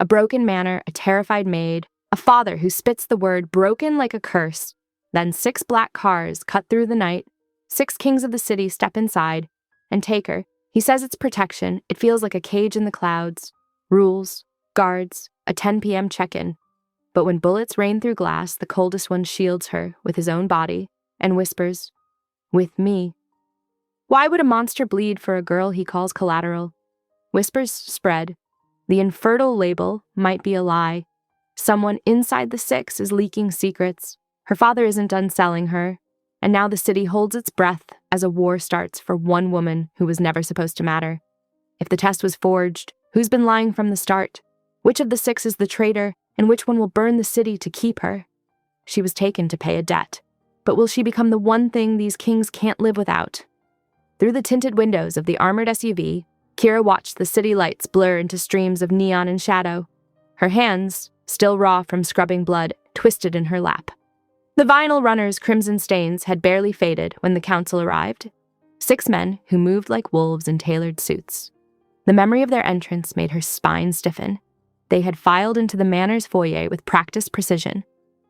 A broken manor, a terrified maid, a father who spits the word broken like a curse. Then 6 black cars cut through the night. 6 kings of the city step inside and take her. He says it's protection. It feels like a cage in the clouds. Rules, guards, a 10 p.m. check-in. But when bullets rain through glass, the coldest one shields her with his own body and whispers, "With me." Why would a monster bleed for a girl he calls collateral? Whispers spread. The infertile label might be a lie. Someone inside the 6 is leaking secrets. Her father isn't done selling her. And now the city holds its breath as a war starts for one woman who was never supposed to matter. If the test was forged, who's been lying from the start? Which of the 6 is the traitor, and which one will burn the city to keep her? She was taken to pay a debt. But will she become the one thing these kings can't live without? Through the tinted windows of the armored SUV, Kira watched the city lights blur into streams of neon and shadow. Her hands, still raw from scrubbing blood, twisted in her lap. The vinyl runner's crimson stains had barely faded when the council arrived. 6 men who moved like wolves in tailored suits. The memory of their entrance made her spine stiffen. They had filed into the manor's foyer with practiced precision.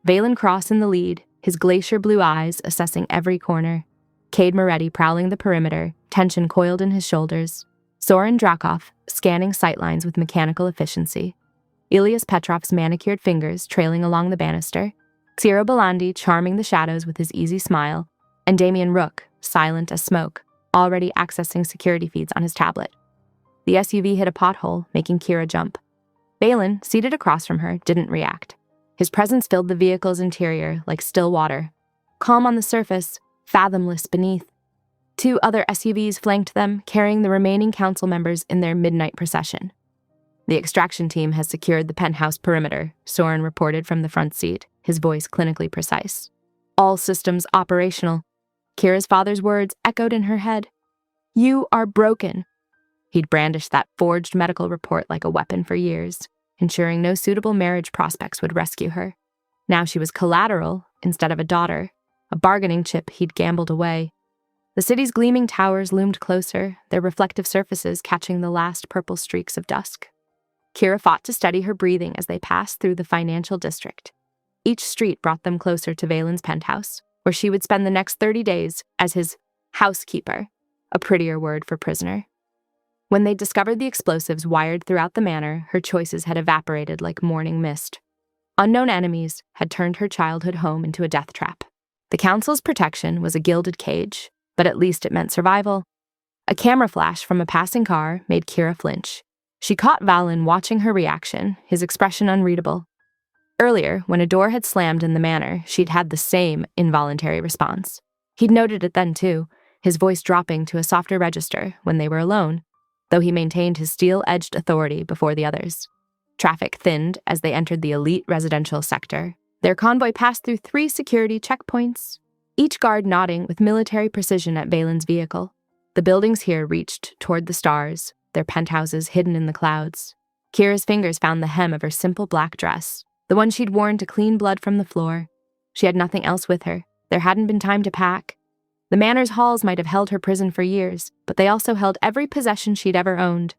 Valen Cross in the lead, his glacier blue eyes assessing every corner. Cade Moretti prowling the perimeter, tension coiled in his shoulders. Soren Drakov scanning sightlines with mechanical efficiency. Ilias Petrov's manicured fingers trailing along the banister. Ciro Belandi charming the shadows with his easy smile. And Damien Rook, silent as smoke, already accessing security feeds on his tablet. The SUV hit a pothole, making Kira jump. Valen, seated across from her, didn't react. His presence filled the vehicle's interior like still water. Calm on the surface, fathomless beneath. 2 other SUVs flanked them, carrying the remaining council members in their midnight procession. The extraction team has secured the penthouse perimeter, Soren reported from the front seat, his voice clinically precise. All systems operational. Kira's father's words echoed in her head. "You are broken." He'd brandished that forged medical report like a weapon for years, ensuring no suitable marriage prospects would rescue her. Now she was collateral instead of a daughter, a bargaining chip he'd gambled away. The city's gleaming towers loomed closer, their reflective surfaces catching the last purple streaks of dusk. Kira fought to steady her breathing as they passed through the financial district. Each street brought them closer to Valen's penthouse, where she would spend the next 30 days as his housekeeper, a prettier word for prisoner. When they discovered the explosives wired throughout the manor, her choices had evaporated like morning mist. Unknown enemies had turned her childhood home into a death trap. The council's protection was a gilded cage, but at least it meant survival. A camera flash from a passing car made Kira flinch. She caught Valen watching her reaction, his expression unreadable. Earlier, when a door had slammed in the manor, she'd had the same involuntary response. He'd noted it then, too, his voice dropping to a softer register when they were alone, though he maintained his steel-edged authority before the others. Traffic thinned as they entered the elite residential sector. Their convoy passed through 3 security checkpoints, each guard nodding with military precision at Valen's vehicle. The buildings here reached toward the stars, their penthouses hidden in the clouds. Kira's fingers found the hem of her simple black dress, the one she'd worn to clean blood from the floor. She had nothing else with her. There hadn't been time to pack. The manor's halls might have held her prison for years, but they also held every possession she'd ever owned.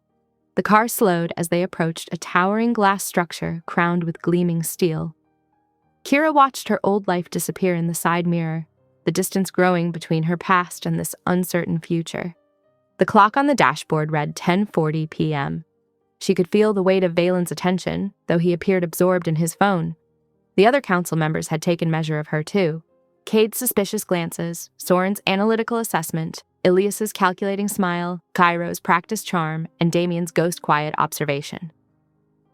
The car slowed as they approached a towering glass structure crowned with gleaming steel. Kira watched her old life disappear in the side mirror, the distance growing between her past and this uncertain future. The clock on the dashboard read 10:40 p.m. She could feel the weight of Valen's attention, though he appeared absorbed in his phone. The other council members had taken measure of her, too. Cade's suspicious glances, Soren's analytical assessment, Ilias's calculating smile, Cairo's practiced charm, and Damien's ghost-quiet observation.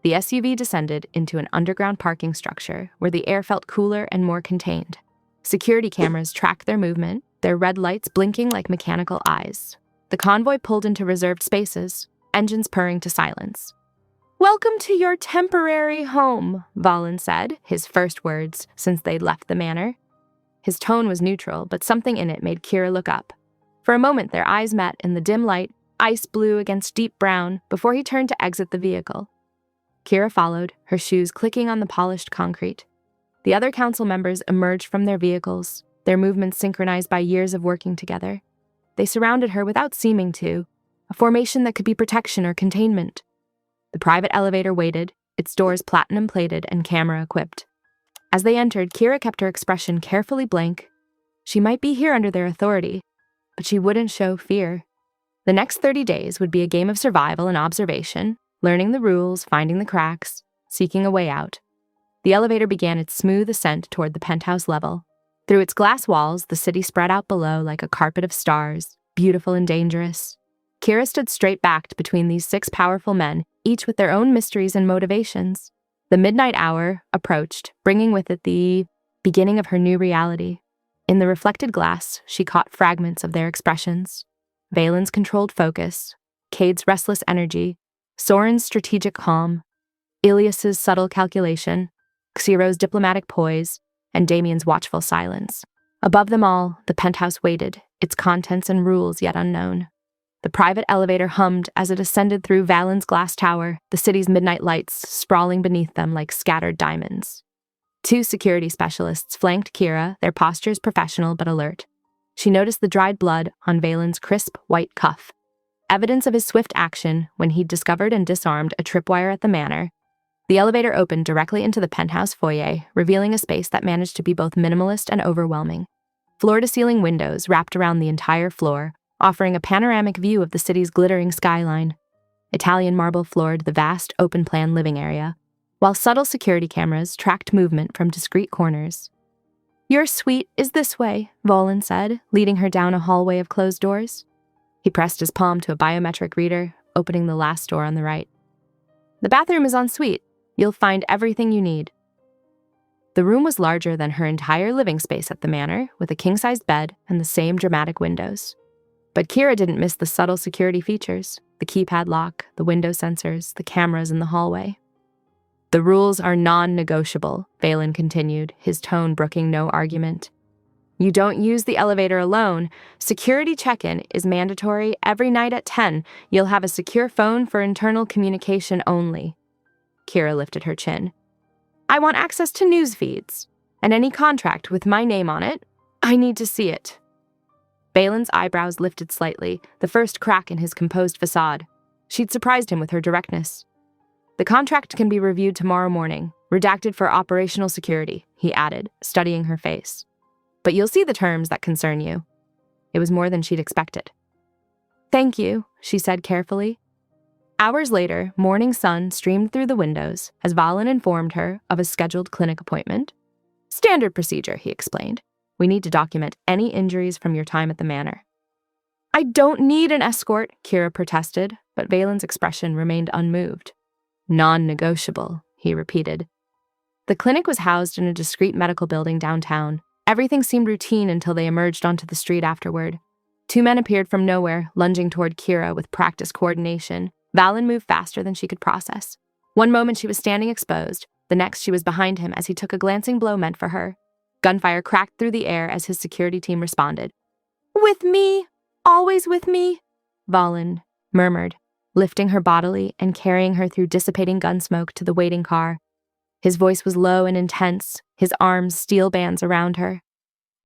The SUV descended into an underground parking structure where the air felt cooler and more contained. Security cameras tracked their movement, their red lights blinking like mechanical eyes. The convoy pulled into reserved spaces, engines purring to silence. "Welcome to your temporary home," Valen said, his first words since they'd left the manor. His tone was neutral, but something in it made Kira look up. For a moment, their eyes met in the dim light, ice blue against deep brown, before he turned to exit the vehicle. Kira followed, her shoes clicking on the polished concrete. The other council members emerged from their vehicles, their movements synchronized by years of working together. They surrounded her without seeming to, a formation that could be protection or containment. The private elevator waited, its doors platinum-plated and camera-equipped. As they entered, Kira kept her expression carefully blank. She might be here under their authority, but she wouldn't show fear. The next 30 days would be a game of survival and observation, learning the rules, finding the cracks, seeking a way out. The elevator began its smooth ascent toward the penthouse level. Through its glass walls, the city spread out below like a carpet of stars, beautiful and dangerous. Kira stood straight-backed between these 6 powerful men, each with their own mysteries and motivations. The midnight hour approached, bringing with it the beginning of her new reality. In the reflected glass, she caught fragments of their expressions. Valen's controlled focus, Cade's restless energy, Soren's strategic calm, Ilias's subtle calculation, Xiro's diplomatic poise, and Damien's watchful silence. Above them all, the penthouse waited, its contents and rules yet unknown. The private elevator hummed as it ascended through Valen's glass tower, the city's midnight lights sprawling beneath them like scattered diamonds. 2 security specialists flanked Kira, their postures professional but alert. She noticed the dried blood on Valen's crisp white cuff, evidence of his swift action when he'd discovered and disarmed a tripwire at the manor. The elevator opened directly into the penthouse foyer, revealing a space that managed to be both minimalist and overwhelming. Floor-to-ceiling windows wrapped around the entire floor, offering a panoramic view of the city's glittering skyline. Italian marble floored the vast, open-plan living area, while subtle security cameras tracked movement from discreet corners. "Your suite is this way," Valen said, leading her down a hallway of closed doors. He pressed his palm to a biometric reader, opening the last door on the right. "The bathroom is en suite. You'll find everything you need." The room was larger than her entire living space at the manor, with a king-sized bed and the same dramatic windows. But Kira didn't miss the subtle security features, the keypad lock, the window sensors, the cameras in the hallway. "The rules are non-negotiable," Valen continued, his tone brooking no argument. "You don't use the elevator alone. Security check-in is mandatory every night at 10. You'll have a secure phone for internal communication only." Kira lifted her chin. "I want access to news feeds, and any contract with my name on it. I need to see it." Valen's eyebrows lifted slightly, the first crack in his composed facade. She'd surprised him with her directness. "The contract can be reviewed tomorrow morning, redacted for operational security," he added, studying her face. "But you'll see the terms that concern you." It was more than she'd expected. "Thank you," she said carefully. Hours later, morning sun streamed through the windows as Valen informed her of a scheduled clinic appointment. "Standard procedure," he explained. "We need to document any injuries from your time at the manor." "I don't need an escort," Kira protested, but Valen's expression remained unmoved. "Non-negotiable," he repeated. The clinic was housed in a discreet medical building downtown. Everything seemed routine until they emerged onto the street afterward. 2 men appeared from nowhere, lunging toward Kira with practiced coordination. Valen moved faster than she could process. One moment she was standing exposed, the next she was behind him as he took a glancing blow meant for her. Gunfire cracked through the air as his security team responded. "With me, always with me," Valen murmured, lifting her bodily and carrying her through dissipating gun smoke to the waiting car. His voice was low and intense, his arms steel bands around her.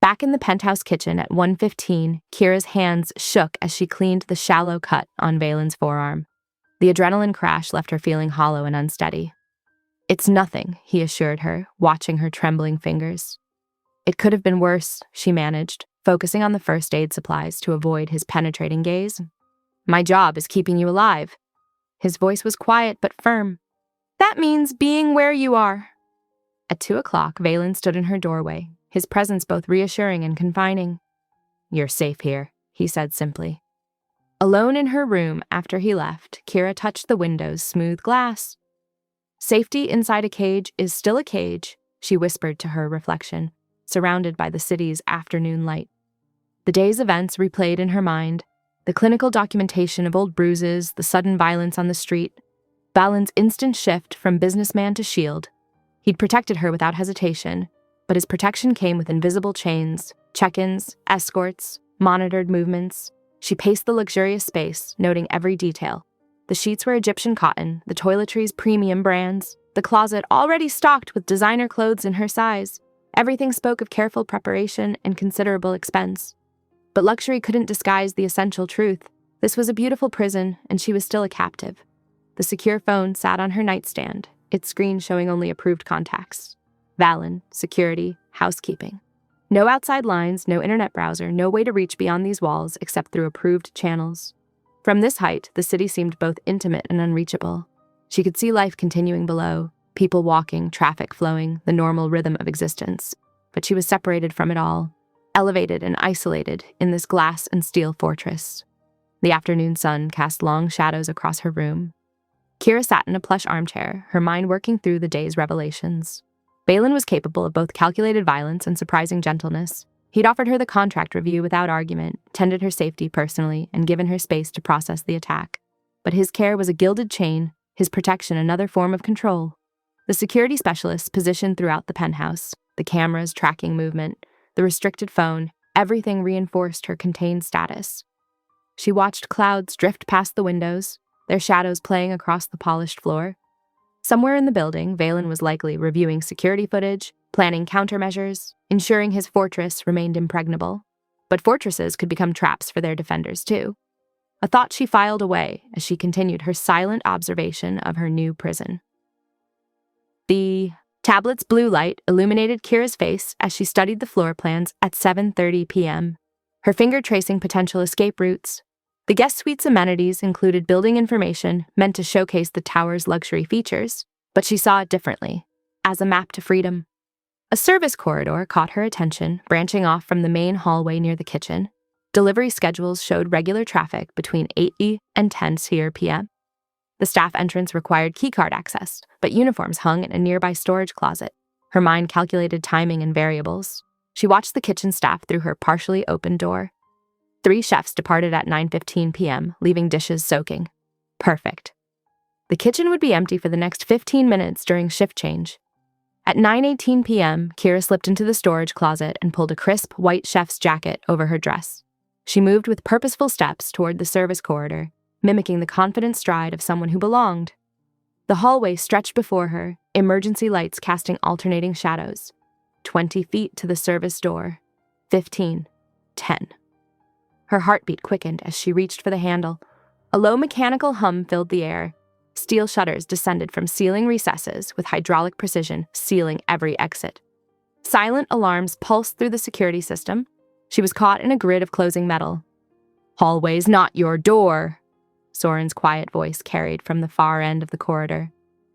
Back in the penthouse kitchen at 1:15, Kira's hands shook as she cleaned the shallow cut on Valen's forearm. The adrenaline crash left her feeling hollow and unsteady. "It's nothing," he assured her, watching her trembling fingers. "It could have been worse," she managed, focusing on the first aid supplies to avoid his penetrating gaze. "My job is keeping you alive." His voice was quiet but firm. "That means being where you are." At 2:00, Valen stood in her doorway, his presence both reassuring and confining. "You're safe here," he said simply. Alone in her room after he left, Kira touched the window's smooth glass. "Safety inside a cage is still a cage," she whispered to her reflection, surrounded by the city's afternoon light. The day's events replayed in her mind, the clinical documentation of old bruises, the sudden violence on the street, Valen's instant shift from businessman to shield. He'd protected her without hesitation, but his protection came with invisible chains, check-ins, escorts, monitored movements. She paced the luxurious space, noting every detail. The sheets were Egyptian cotton, the toiletries premium brands, the closet already stocked with designer clothes in her size. Everything spoke of careful preparation and considerable expense. But luxury couldn't disguise the essential truth. This was a beautiful prison, and she was still a captive. The secure phone sat on her nightstand, its screen showing only approved contacts. Valen, security, housekeeping. No outside lines, no internet browser, no way to reach beyond these walls except through approved channels. From this height, the city seemed both intimate and unreachable. She could see life continuing below, people walking, traffic flowing, the normal rhythm of existence. But she was separated from it all, elevated and isolated in this glass and steel fortress. The afternoon sun cast long shadows across her room. Kira sat in a plush armchair, her mind working through the day's revelations. Balin was capable of both calculated violence and surprising gentleness. He'd offered her the contract review without argument, tended her safety personally, and given her space to process the attack. But his care was a gilded chain, his protection another form of control. The security specialists positioned throughout the penthouse, the cameras tracking movement, the restricted phone, everything reinforced her contained status. She watched clouds drift past the windows, their shadows playing across the polished floor. Somewhere in the building, Valen was likely reviewing security footage, planning countermeasures, ensuring his fortress remained impregnable. But fortresses could become traps for their defenders, too. A thought she filed away as she continued her silent observation of her new prison. The tablet's blue light illuminated Kira's face as she studied the floor plans at 7:30 p.m., her finger tracing potential escape routes. The guest suite's amenities included building information meant to showcase the tower's luxury features, but she saw it differently, as a map to freedom. A service corridor caught her attention, branching off from the main hallway near the kitchen. Delivery schedules showed regular traffic between 8 and 10 p.m. The staff entrance required keycard access, but uniforms hung in a nearby storage closet. Her mind calculated timing and variables. She watched the kitchen staff through her partially open door. 3 chefs departed at 9:15 p.m., leaving dishes soaking. Perfect. The kitchen would be empty for the next 15 minutes during shift change. At 9:18 p.m., Kira slipped into the storage closet and pulled a crisp white chef's jacket over her dress. She moved with purposeful steps toward the service corridor, mimicking the confident stride of someone who belonged. The hallway stretched before her, emergency lights casting alternating shadows. 20 feet to the service door. 15. 10. Her heartbeat quickened as she reached for the handle. A low mechanical hum filled the air. Steel shutters descended from ceiling recesses with hydraulic precision, sealing every exit. Silent alarms pulsed through the security system. She was caught in a grid of closing metal. "Hallway's not your door," Soren's quiet voice carried from the far end of the corridor.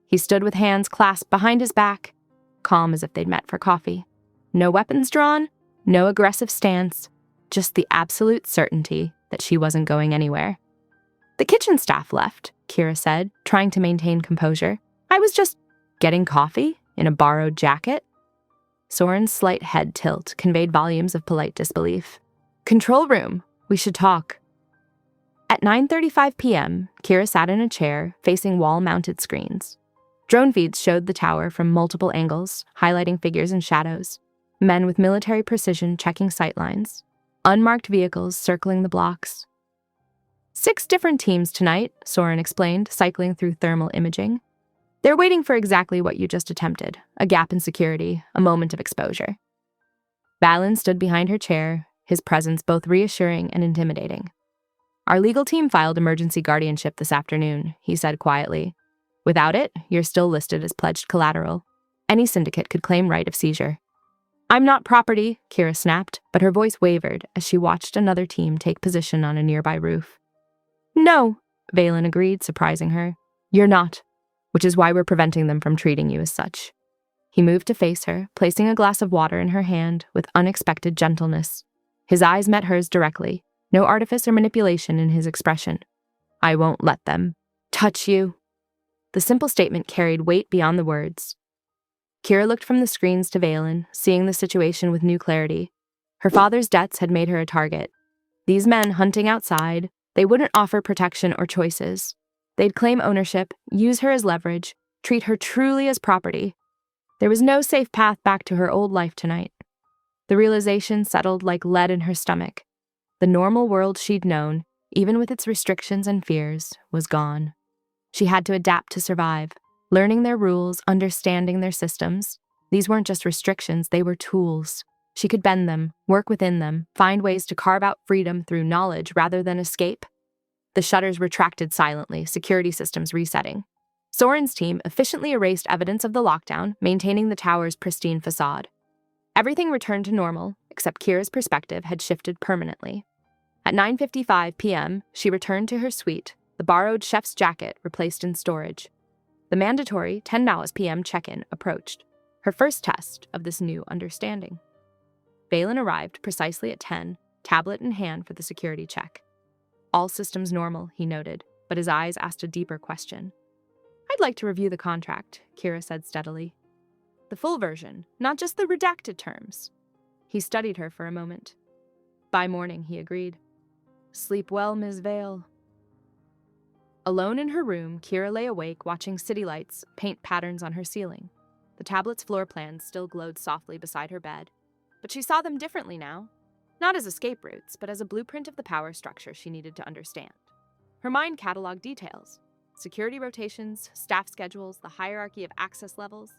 He stood with hands clasped behind his back, calm as if they'd met for coffee. No weapons drawn, no aggressive stance, just the absolute certainty that she wasn't going anywhere. "The kitchen staff left," Kira said, trying to maintain composure. "I was just getting coffee in a borrowed jacket." Soren's slight head tilt conveyed volumes of polite disbelief. "Control room, we should talk." At 9:35 p.m., Kira sat in a chair facing wall-mounted screens. Drone feeds showed the tower from multiple angles, highlighting figures and shadows. Men with military precision checking sightlines. Unmarked vehicles circling the blocks. 6 different teams tonight, Soren explained, cycling through thermal imaging. They're waiting for exactly what you just attempted, a gap in security, a moment of exposure. Balin stood behind her chair, his presence both reassuring and intimidating. "Our legal team filed emergency guardianship this afternoon," he said quietly. "Without it, you're still listed as pledged collateral. Any syndicate could claim right of seizure." "I'm not property," Kira snapped, but her voice wavered as she watched another team take position on a nearby roof. "No," Valen agreed, surprising her. "You're not, which is why we're preventing them from treating you as such." He moved to face her, placing a glass of water in her hand with unexpected gentleness. His eyes met hers directly, no artifice or manipulation in his expression. "I won't let them touch you." The simple statement carried weight beyond the words. Kira looked from the screens to Valen, seeing the situation with new clarity. Her father's debts had made her a target. These men hunting outside, they wouldn't offer protection or choices. They'd claim ownership, use her as leverage, treat her truly as property. There was no safe path back to her old life tonight. The realization settled like lead in her stomach. The normal world she'd known, even with its restrictions and fears, was gone. She had to adapt to survive, learning their rules, understanding their systems. These weren't just restrictions, they were tools. She could bend them, work within them, find ways to carve out freedom through knowledge rather than escape. The shutters retracted silently, security systems resetting. Soren's team efficiently erased evidence of the lockdown, maintaining the tower's pristine facade. Everything returned to normal, except Kira's perspective had shifted permanently. At 9:55 p.m., she returned to her suite, the borrowed chef's jacket replaced in storage. The mandatory 10 p.m. check-in approached, her first test of this new understanding. Valen arrived precisely at 10, tablet in hand for the security check. All systems normal, he noted, but his eyes asked a deeper question. I'd like to review the contract, Kira said steadily. The full version, not just the redacted terms. He studied her for a moment. By morning, he agreed. Sleep well, Ms. Vale. Alone in her room, Kira lay awake watching city lights paint patterns on her ceiling. The tablet's floor plans still glowed softly beside her bed, but she saw them differently now. Not as escape routes, but as a blueprint of the power structure she needed to understand. Her mind cataloged details. Security rotations, staff schedules, the hierarchy of access levels.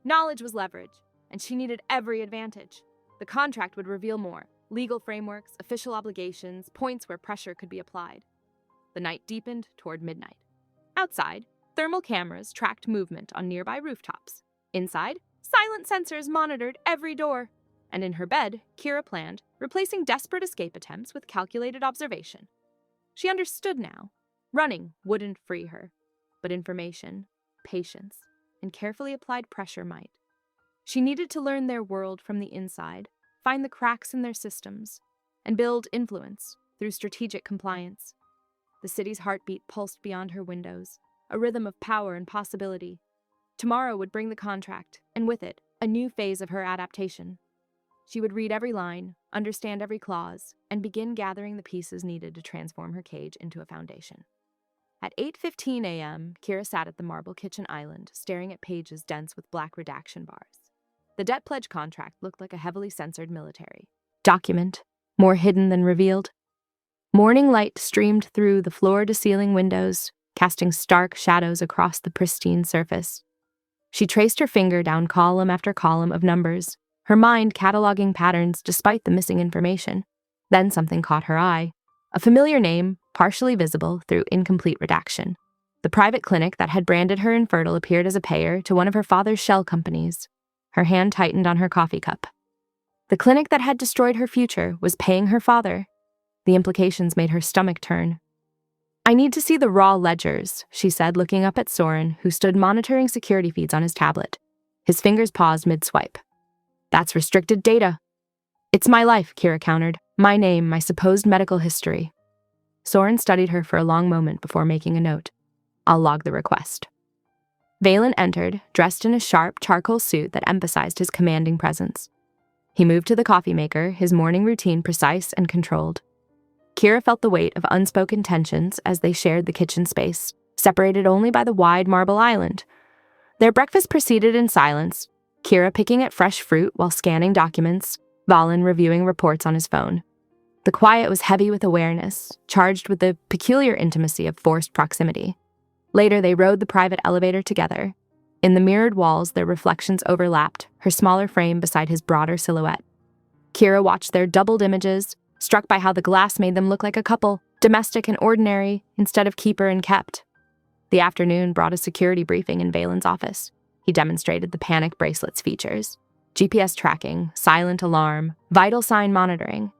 Knowledge was leverage, and she needed every advantage. The contract would reveal more: legal frameworks, official obligations, points where pressure could be applied. The night deepened toward midnight. Outside, thermal cameras tracked movement on nearby rooftops. Inside, silent sensors monitored every door. And in her bed, Kira planned, replacing desperate escape attempts with calculated observation. She understood now. Running wouldn't free her, but information, patience, and carefully applied pressure might. She needed to learn their world from the inside, find the cracks in their systems, and build influence through strategic compliance. The city's heartbeat pulsed beyond her windows, a rhythm of power and possibility. Tomorrow would bring the contract, and with it, a new phase of her adaptation. She would read every line, understand every clause, and begin gathering the pieces needed to transform her cage into a foundation. At 8:15 a.m., Kira sat at the marble kitchen island, staring at pages dense with black redaction bars. The debt pledge contract looked like a heavily censored military document, more hidden than revealed. Morning light streamed through the floor-to-ceiling windows, casting stark shadows across the pristine surface. She traced her finger down column after column of numbers, her mind cataloging patterns despite the missing information. Then something caught her eye. A familiar name, partially visible through incomplete redaction. The private clinic that had branded her infertile appeared as a payer to one of her father's shell companies. Her hand tightened on her coffee cup. The clinic that had destroyed her future was paying her father. The implications made her stomach turn. I need to see the raw ledgers, she said, looking up at Soren, who stood monitoring security feeds on his tablet. His fingers paused mid-swipe. That's restricted data. It's my life, Kira countered. My name, my supposed medical history. Soren studied her for a long moment before making a note. I'll log the request. Valen entered, dressed in a sharp charcoal suit that emphasized his commanding presence. He moved to the coffee maker, his morning routine precise and controlled. Kira felt the weight of unspoken tensions as they shared the kitchen space, separated only by the wide marble island. Their breakfast proceeded in silence, Kira picking at fresh fruit while scanning documents, Valen reviewing reports on his phone. The quiet was heavy with awareness, charged with the peculiar intimacy of forced proximity. Later, they rode the private elevator together. In the mirrored walls, their reflections overlapped, her smaller frame beside his broader silhouette. Kira watched their doubled images, struck by how the glass made them look like a couple, domestic and ordinary, instead of keeper and kept. The afternoon brought a security briefing in Valen's office. He demonstrated the panic bracelet's features. GPS tracking, silent alarm, vital sign monitoring.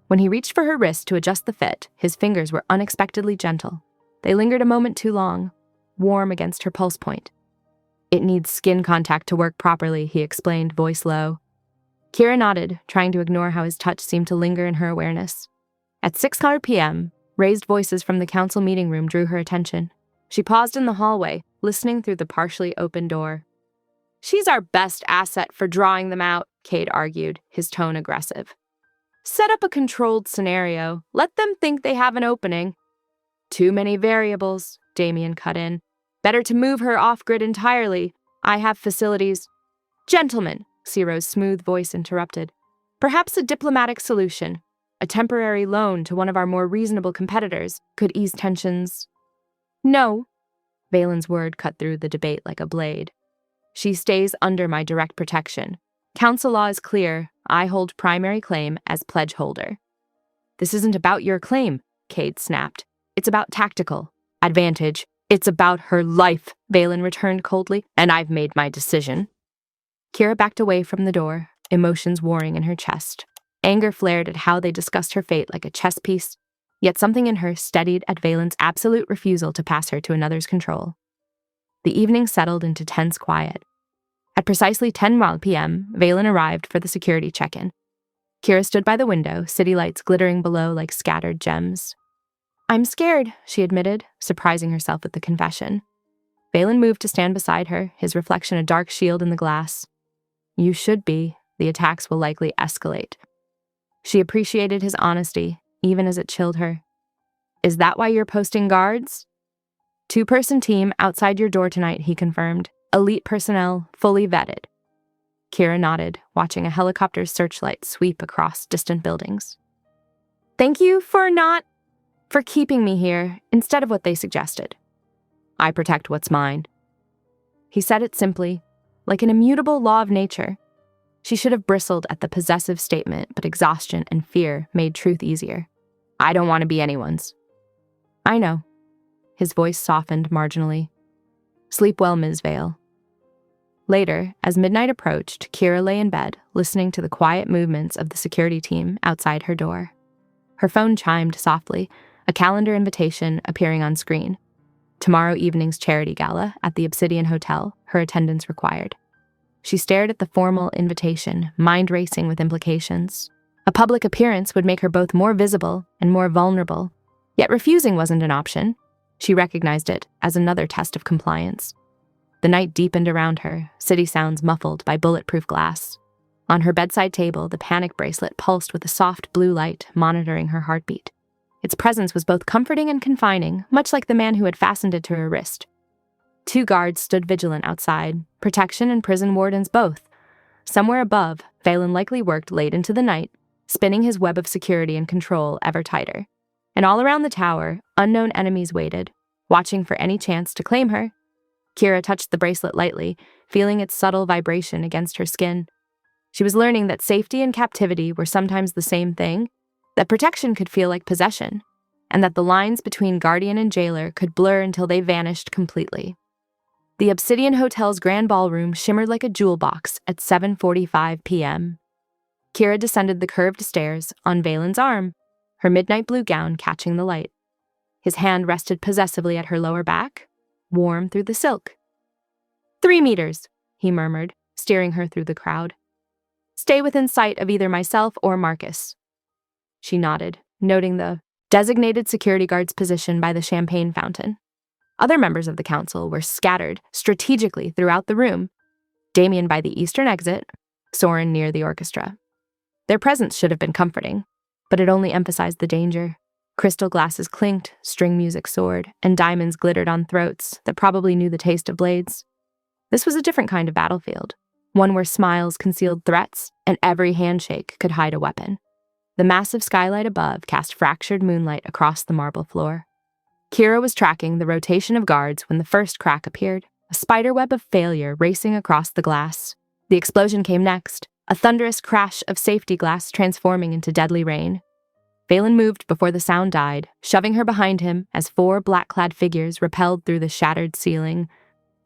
When he reached for her wrist to adjust the fit, his fingers were unexpectedly gentle. They lingered a moment too long, warm against her pulse point. It needs skin contact to work properly, he explained, voice low. Kira nodded, trying to ignore how his touch seemed to linger in her awareness. At 6:00 p.m., raised voices from the council meeting room drew her attention. She paused in the hallway, listening through the partially open door. She's our best asset for drawing them out, Cade argued, his tone aggressive. Set up a controlled scenario. Let them think they have an opening. Too many variables, Damien cut in. Better to move her off-grid entirely. I have facilities. Gentlemen, Ciro's smooth voice interrupted. Perhaps a diplomatic solution, a temporary loan to one of our more reasonable competitors, could ease tensions. No. Valen's word cut through the debate like a blade. She stays under my direct protection. Council law is clear. I hold primary claim as pledge holder. This isn't about your claim, Cade snapped. It's about tactical advantage. It's about her life, Valen returned coldly, and I've made my decision. Kira backed away from the door, emotions warring in her chest. Anger flared at how they discussed her fate like a chess piece, yet something in her steadied at Valen's absolute refusal to pass her to another's control. The evening settled into tense quiet. At precisely 10 p.m., Valen arrived for the security check-in. Kira stood by the window, city lights glittering below like scattered gems. I'm scared, she admitted, surprising herself with the confession. Valen moved to stand beside her, his reflection a dark shield in the glass. You should be. The attacks will likely escalate. She appreciated his honesty, even as it chilled her. Is that why you're posting guards? 2-person team outside your door tonight, he confirmed. Elite personnel, fully vetted. Kira nodded, watching a helicopter's searchlight sweep across distant buildings. Thank you for keeping me here, instead of what they suggested. I protect what's mine. He said it simply, like an immutable law of nature. She should have bristled at the possessive statement, but exhaustion and fear made truth easier. I don't want to be anyone's. I know. His voice softened marginally. Sleep well, Ms. Vale. Later, as midnight approached, Kira lay in bed, listening to the quiet movements of the security team outside her door. Her phone chimed softly, a calendar invitation appearing on screen. Tomorrow evening's charity gala at the Obsidian Hotel, her attendance required. She stared at the formal invitation, mind racing with implications. A public appearance would make her both more visible and more vulnerable. Yet refusing wasn't an option. She recognized it as another test of compliance. The night deepened around her, city sounds muffled by bulletproof glass. On her bedside table, the panic bracelet pulsed with a soft blue light, monitoring her heartbeat. Its presence was both comforting and confining, much like the man who had fastened it to her wrist. 2 guards stood vigilant outside, protection and prison wardens both. Somewhere above, Valen likely worked late into the night, spinning his web of security and control ever tighter. And all around the tower, unknown enemies waited, watching for any chance to claim her. Kira touched the bracelet lightly, feeling its subtle vibration against her skin. She was learning that safety and captivity were sometimes the same thing, that protection could feel like possession, and that the lines between guardian and jailer could blur until they vanished completely. The Obsidian Hotel's grand ballroom shimmered like a jewel box at 7:45 p.m. Kira descended the curved stairs on Valen's arm, her midnight blue gown catching the light. His hand rested possessively at her lower back, warm through the silk. 3 meters, he murmured, steering her through the crowd. Stay within sight of either myself or Marcus. She nodded, noting the designated security guard's position by the champagne fountain. Other members of the council were scattered strategically throughout the room, Damien by the eastern exit, Soren near the orchestra. Their presence should have been comforting, but it only emphasized the danger. Crystal glasses clinked, string music soared, and diamonds glittered on throats that probably knew the taste of blades. This was a different kind of battlefield, one where smiles concealed threats and every handshake could hide a weapon. The massive skylight above cast fractured moonlight across the marble floor. Kira was tracking the rotation of guards when the first crack appeared, a spiderweb of failure racing across the glass. The explosion came next, a thunderous crash of safety glass transforming into deadly rain. Valen moved before the sound died, shoving her behind him as 4 black-clad figures repelled through the shattered ceiling.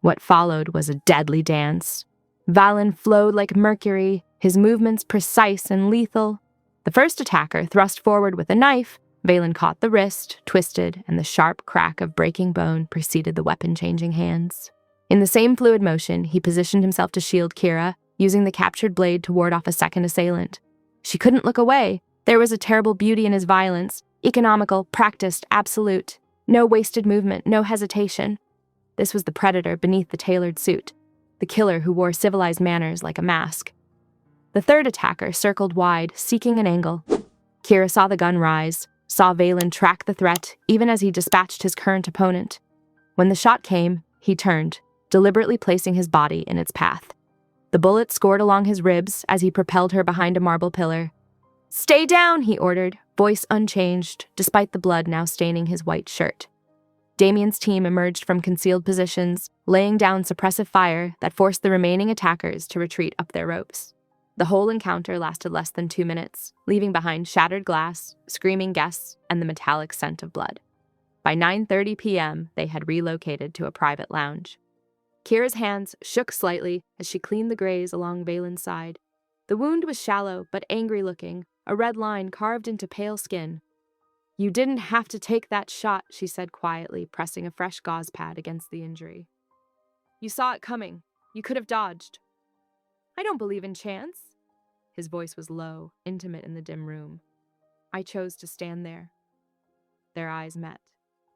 What followed was a deadly dance. Valen flowed like mercury, his movements precise and lethal. The first attacker thrust forward with a knife. Valen caught the wrist, twisted, and the sharp crack of breaking bone preceded the weapon-changing hands. In the same fluid motion, he positioned himself to shield Kira, using the captured blade to ward off a second assailant. She couldn't look away. There was a terrible beauty in his violence, economical, practiced, absolute. No wasted movement, no hesitation. This was the predator beneath the tailored suit, the killer who wore civilized manners like a mask. The third attacker circled wide, seeking an angle. Kira saw the gun rise, saw Valen track the threat even as he dispatched his current opponent. When the shot came, he turned, deliberately placing his body in its path. The bullet scored along his ribs as he propelled her behind a marble pillar. "Stay down," he ordered, voice unchanged, despite the blood now staining his white shirt. Damien's team emerged from concealed positions, laying down suppressive fire that forced the remaining attackers to retreat up their ropes. The whole encounter lasted less than 2 minutes, leaving behind shattered glass, screaming guests, and the metallic scent of blood. By 9:30 p.m., they had relocated to a private lounge. Kira's hands shook slightly as she cleaned the graze along Valen's side. The wound was shallow but angry-looking, a red line carved into pale skin. "You didn't have to take that shot," she said quietly, pressing a fresh gauze pad against the injury. "You saw it coming. You could have dodged." "I don't believe in chance." His voice was low, intimate in the dim room. "I chose to stand there." Their eyes met.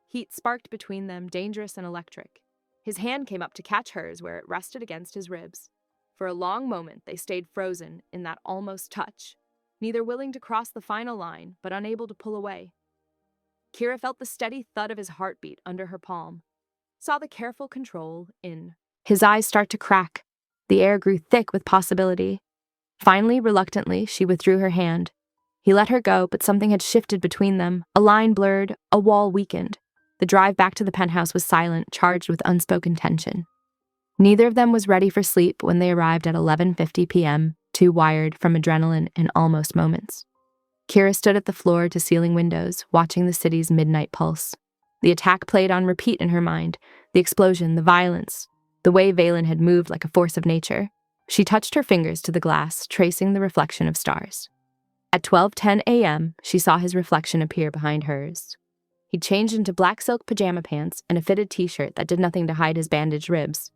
Heat sparked between them, dangerous and electric. His hand came up to catch hers where it rested against his ribs. For a long moment, they stayed frozen in that almost touch, neither willing to cross the final line, but unable to pull away. Kira felt the steady thud of his heartbeat under her palm, saw the careful control in his eyes start to crack. The air grew thick with possibility. Finally, reluctantly, she withdrew her hand. He let her go, but something had shifted between them. A line blurred, a wall weakened. The drive back to the penthouse was silent, charged with unspoken tension. Neither of them was ready for sleep when they arrived at 11:50 p.m., too wired from adrenaline and almost moments. Kira stood at the floor-to-ceiling windows, watching the city's midnight pulse. The attack played on repeat in her mind, the explosion, the violence, the way Valen had moved like a force of nature. She touched her fingers to the glass, tracing the reflection of stars. At 12:10 a.m., she saw his reflection appear behind hers. He'd changed into black silk pajama pants and a fitted t-shirt that did nothing to hide his bandaged ribs.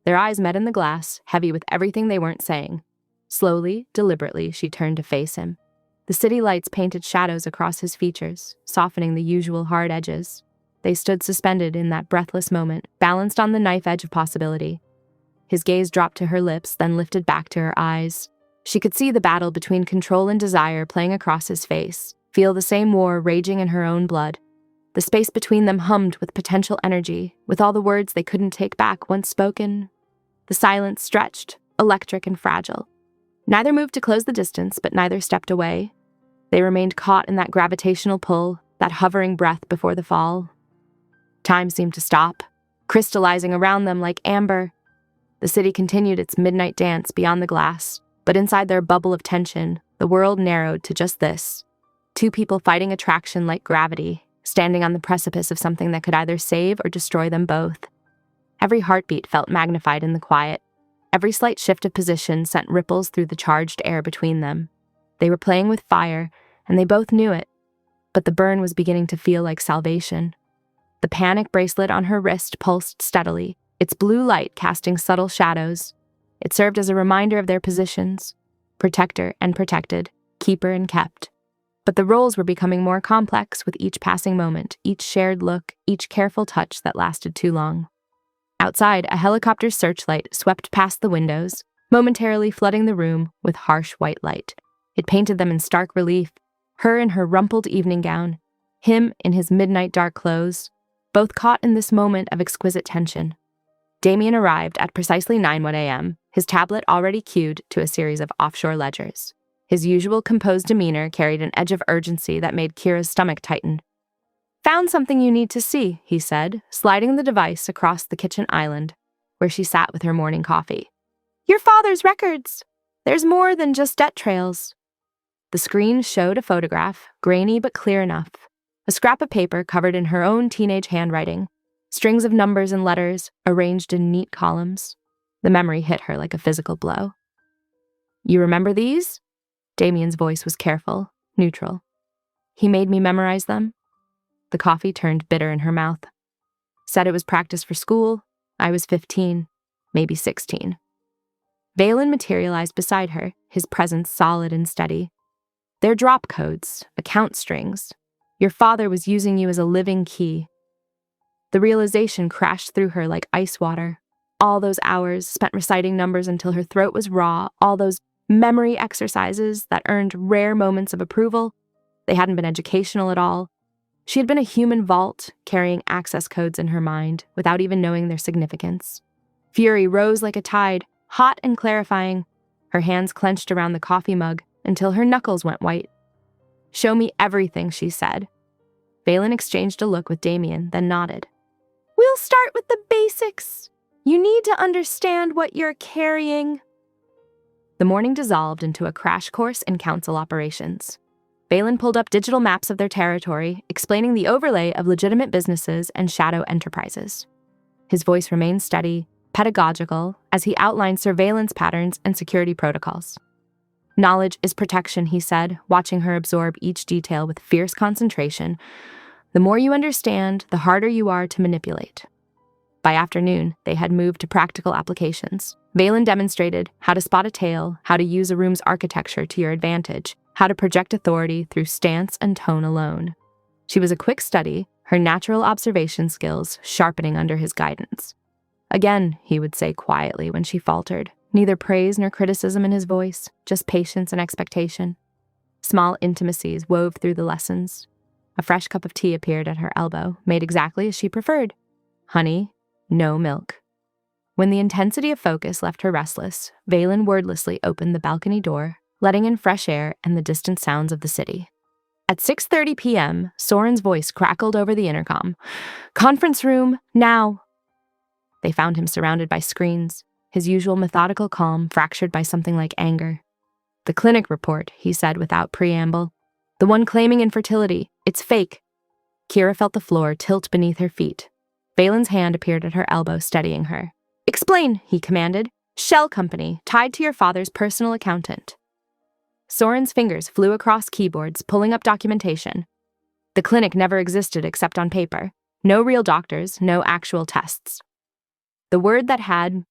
Their eyes met in the glass, heavy with everything they weren't saying. Slowly, deliberately, she turned to face him. The city lights painted shadows across his features, softening the usual hard edges. They stood suspended in that breathless moment, balanced on the knife edge of possibility. His gaze dropped to her lips, then lifted back to her eyes. She could see the battle between control and desire playing across his face, feel the same war raging in her own blood. The space between them hummed with potential energy, with all the words they couldn't take back once spoken. The silence stretched, electric and fragile. Neither moved to close the distance, but neither stepped away. They remained caught in that gravitational pull, that hovering breath before the fall. Time seemed to stop, crystallizing around them like amber. The city continued its midnight dance beyond the glass, but inside their bubble of tension, the world narrowed to just this. Two people fighting attraction like gravity, standing on the precipice of something that could either save or destroy them both. Every heartbeat felt magnified in the quiet. Every slight shift of position sent ripples through the charged air between them. They were playing with fire, and they both knew it. But the burn was beginning to feel like salvation. The panic bracelet on her wrist pulsed steadily, its blue light casting subtle shadows. It served as a reminder of their positions: protector and protected, keeper and kept. But the roles were becoming more complex with each passing moment, each shared look, each careful touch that lasted too long. Outside, a helicopter's searchlight swept past the windows, momentarily flooding the room with harsh white light. It painted them in stark relief, her in her rumpled evening gown, him in his midnight dark clothes, both caught in this moment of exquisite tension. Damien arrived at precisely 9:01 a.m., his tablet already queued to a series of offshore ledgers. His usual composed demeanor carried an edge of urgency that made Kira's stomach tighten. "Found something you need to see," he said, sliding the device across the kitchen island, where she sat with her morning coffee. "Your father's records. There's more than just debt trails." The screen showed a photograph, grainy but clear enough. A scrap of paper covered in her own teenage handwriting. Strings of numbers and letters, arranged in neat columns. The memory hit her like a physical blow. "You remember these?" Damien's voice was careful, neutral. "He made me memorize them." The coffee turned bitter in her mouth. "Said it was practice for school. I was 15, maybe 16. Valen materialized beside her, his presence solid and steady. "They're drop codes, account strings. Your father was using you as a living key." The realization crashed through her like ice water. All those hours spent reciting numbers until her throat was raw, all those memory exercises that earned rare moments of approval. They hadn't been educational at all. She had been a human vault, carrying access codes in her mind, without even knowing their significance. Fury rose like a tide, hot and clarifying. Her hands clenched around the coffee mug until her knuckles went white. "Show me everything," she said. Valen exchanged a look with Damien, then nodded. "We'll start with the basics. You need to understand what you're carrying." The morning dissolved into a crash course in council operations. Valen pulled up digital maps of their territory, explaining the overlay of legitimate businesses and shadow enterprises. His voice remained steady, pedagogical, as he outlined surveillance patterns and security protocols. "Knowledge is protection," he said, watching her absorb each detail with fierce concentration. "The more you understand, the harder you are to manipulate." By afternoon, they had moved to practical applications. Valen demonstrated how to spot a tail, how to use a room's architecture to your advantage, how to project authority through stance and tone alone. She was a quick study, her natural observation skills sharpening under his guidance. "Again," he would say quietly when she faltered, neither praise nor criticism in his voice, just patience and expectation. Small intimacies wove through the lessons. A fresh cup of tea appeared at her elbow, made exactly as she preferred. Honey, no milk. When the intensity of focus left her restless, Valen wordlessly opened the balcony door, letting in fresh air and the distant sounds of the city. At 6:30 p.m., Soren's voice crackled over the intercom. "Conference room, now!" They found him surrounded by screens, his usual methodical calm fractured by something like anger. "The clinic report," he said without preamble. "The one claiming infertility. It's fake." Kira felt the floor tilt beneath her feet. Valen's hand appeared at her elbow, steadying her. "Explain," he commanded. "Shell company, tied to your father's personal accountant." Soren's fingers flew across keyboards, pulling up documentation. The clinic never existed except on paper. No real doctors, no actual tests. The word that had